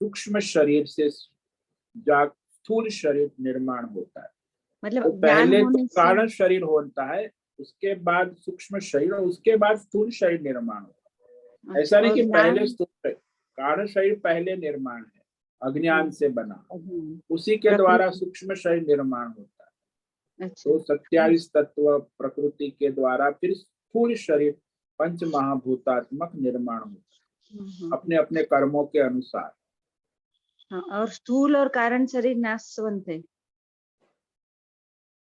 सूक्ष्म शरीर से स्थूल शरीर निर्माण होता है। मतलब तो ज्ञान पहले तो होने से। कारण शरीर होता है, उसके बाद सूक्ष्म शरीर, और उसके बाद स्थूल शरीर निर्माण होता है। ऐसा अच्छा, नहीं और कि पहले ज्ञान। स्थूल शरीर, कारण शरीर पहले निर्माण है, अज्ञान से बना, अज्ञान, उसी के द्वारा प्रकृति। सूक्ष्म शरीर निर्माण होता है। अच्छा। तो 27 तत्व प्रकृति के द्वारा फिर स्थूल शरीर पंच महाभूतात्मक निर्माण होता है, अपने अपने कर्मों के अनुसार। हाँ, और स्थूल और कारण शरीर नाशवंत है।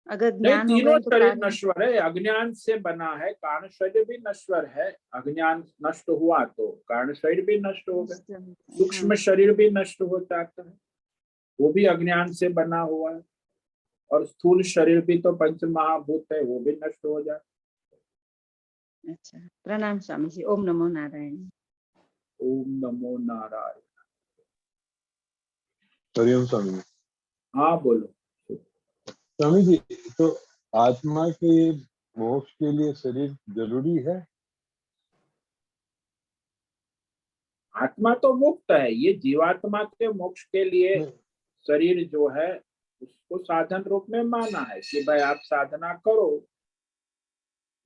अगर नहीं, ज्ञान हो तीनों गए तो शरीर कारण। नश्वर है, अज्ञान से बना है, कारण शरीर भी नश्वर है, अज्ञान नष्ट हुआ तो कारण शरीर भी नष्ट हो गए, सूक्ष्म शरीर भी नष्ट हो जाता है, वो भी अज्ञान से बना हुआ है, और स्थूल शरीर भी तो पंच महाभूत है, वो भी नष्ट हो जाता है। अच्छा, प्रणाम स्वामी जी। ओम नमो नारायण। ओम नमो नारायण। हरिओम स्वामी जी। हाँ बोलो। स्वामी जी, तो आत्मा के मोक्ष के लिए शरीर जरूरी है? आत्मा तो मुक्त है, ये जीवात्मा के मोक्ष के लिए शरीर जो है उसको साधन रूप में माना है कि भाई आप साधना करो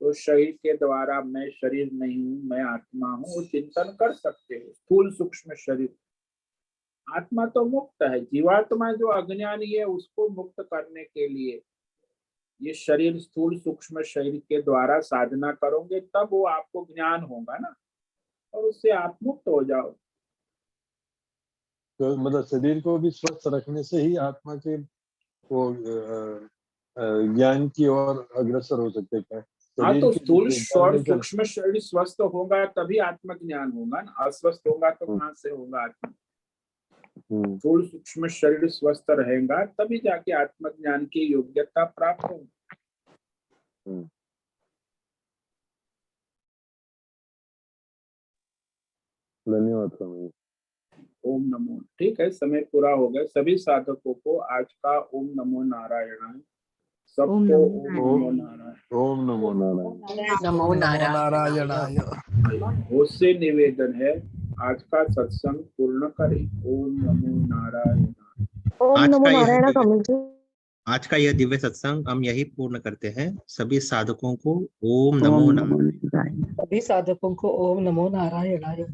तो शरीर के द्वारा मैं शरीर नहीं हूँ, मैं आत्मा हूँ, वो चिंतन कर सकते हो, स्थूल सूक्ष्म शरीर। आत्मा तो मुक्त है, जीवात्मा जो अज्ञानी है उसको मुक्त करने के लिए ये शरीर स्थूल सूक्ष्म शरीर के द्वारा साधना करोगे, तब वो आपको ज्ञान होगा ना, और उससे आप मुक्त हो जाओ। तो मतलब शरीर को भी स्वस्थ रखने से ही आत्मा के वो ज्ञान की ओर अग्रसर हो सकते हैं। हाँ, शरीर तो के स्थूल ज्ञान और नहीं कर। सूक्ष्म शरीर स्वस्थ होगा तभी आत्मज्ञान होगा ना, अस्वस्थ होगा तो कहाँ से होगा आत्मा। स्थूल सूक्ष्म शरीर स्वस्थ रहेगा तभी जाके आत्मज्ञान की योग्यता प्राप्त होगी। धन्यवाद स्वामी। ओम नमो। ठीक है, समय पूरा हो गया। सभी साधकों को आज का ओम नमो नारायण, सबको ओम नमो नारायण। ओम नमो नारायण। नमो नारायणाय। होश से निवेदन है, आज का सत्संग पूर्ण करें। ओम नमो नारायण। ओम नमो नारायण स्वामी जी। आज का यह दिव्य सत्संग हम यही पूर्ण करते हैं। सभी साधकों को ओम नमो नारायण। सभी साधकों को ओम नमो नारायणाय।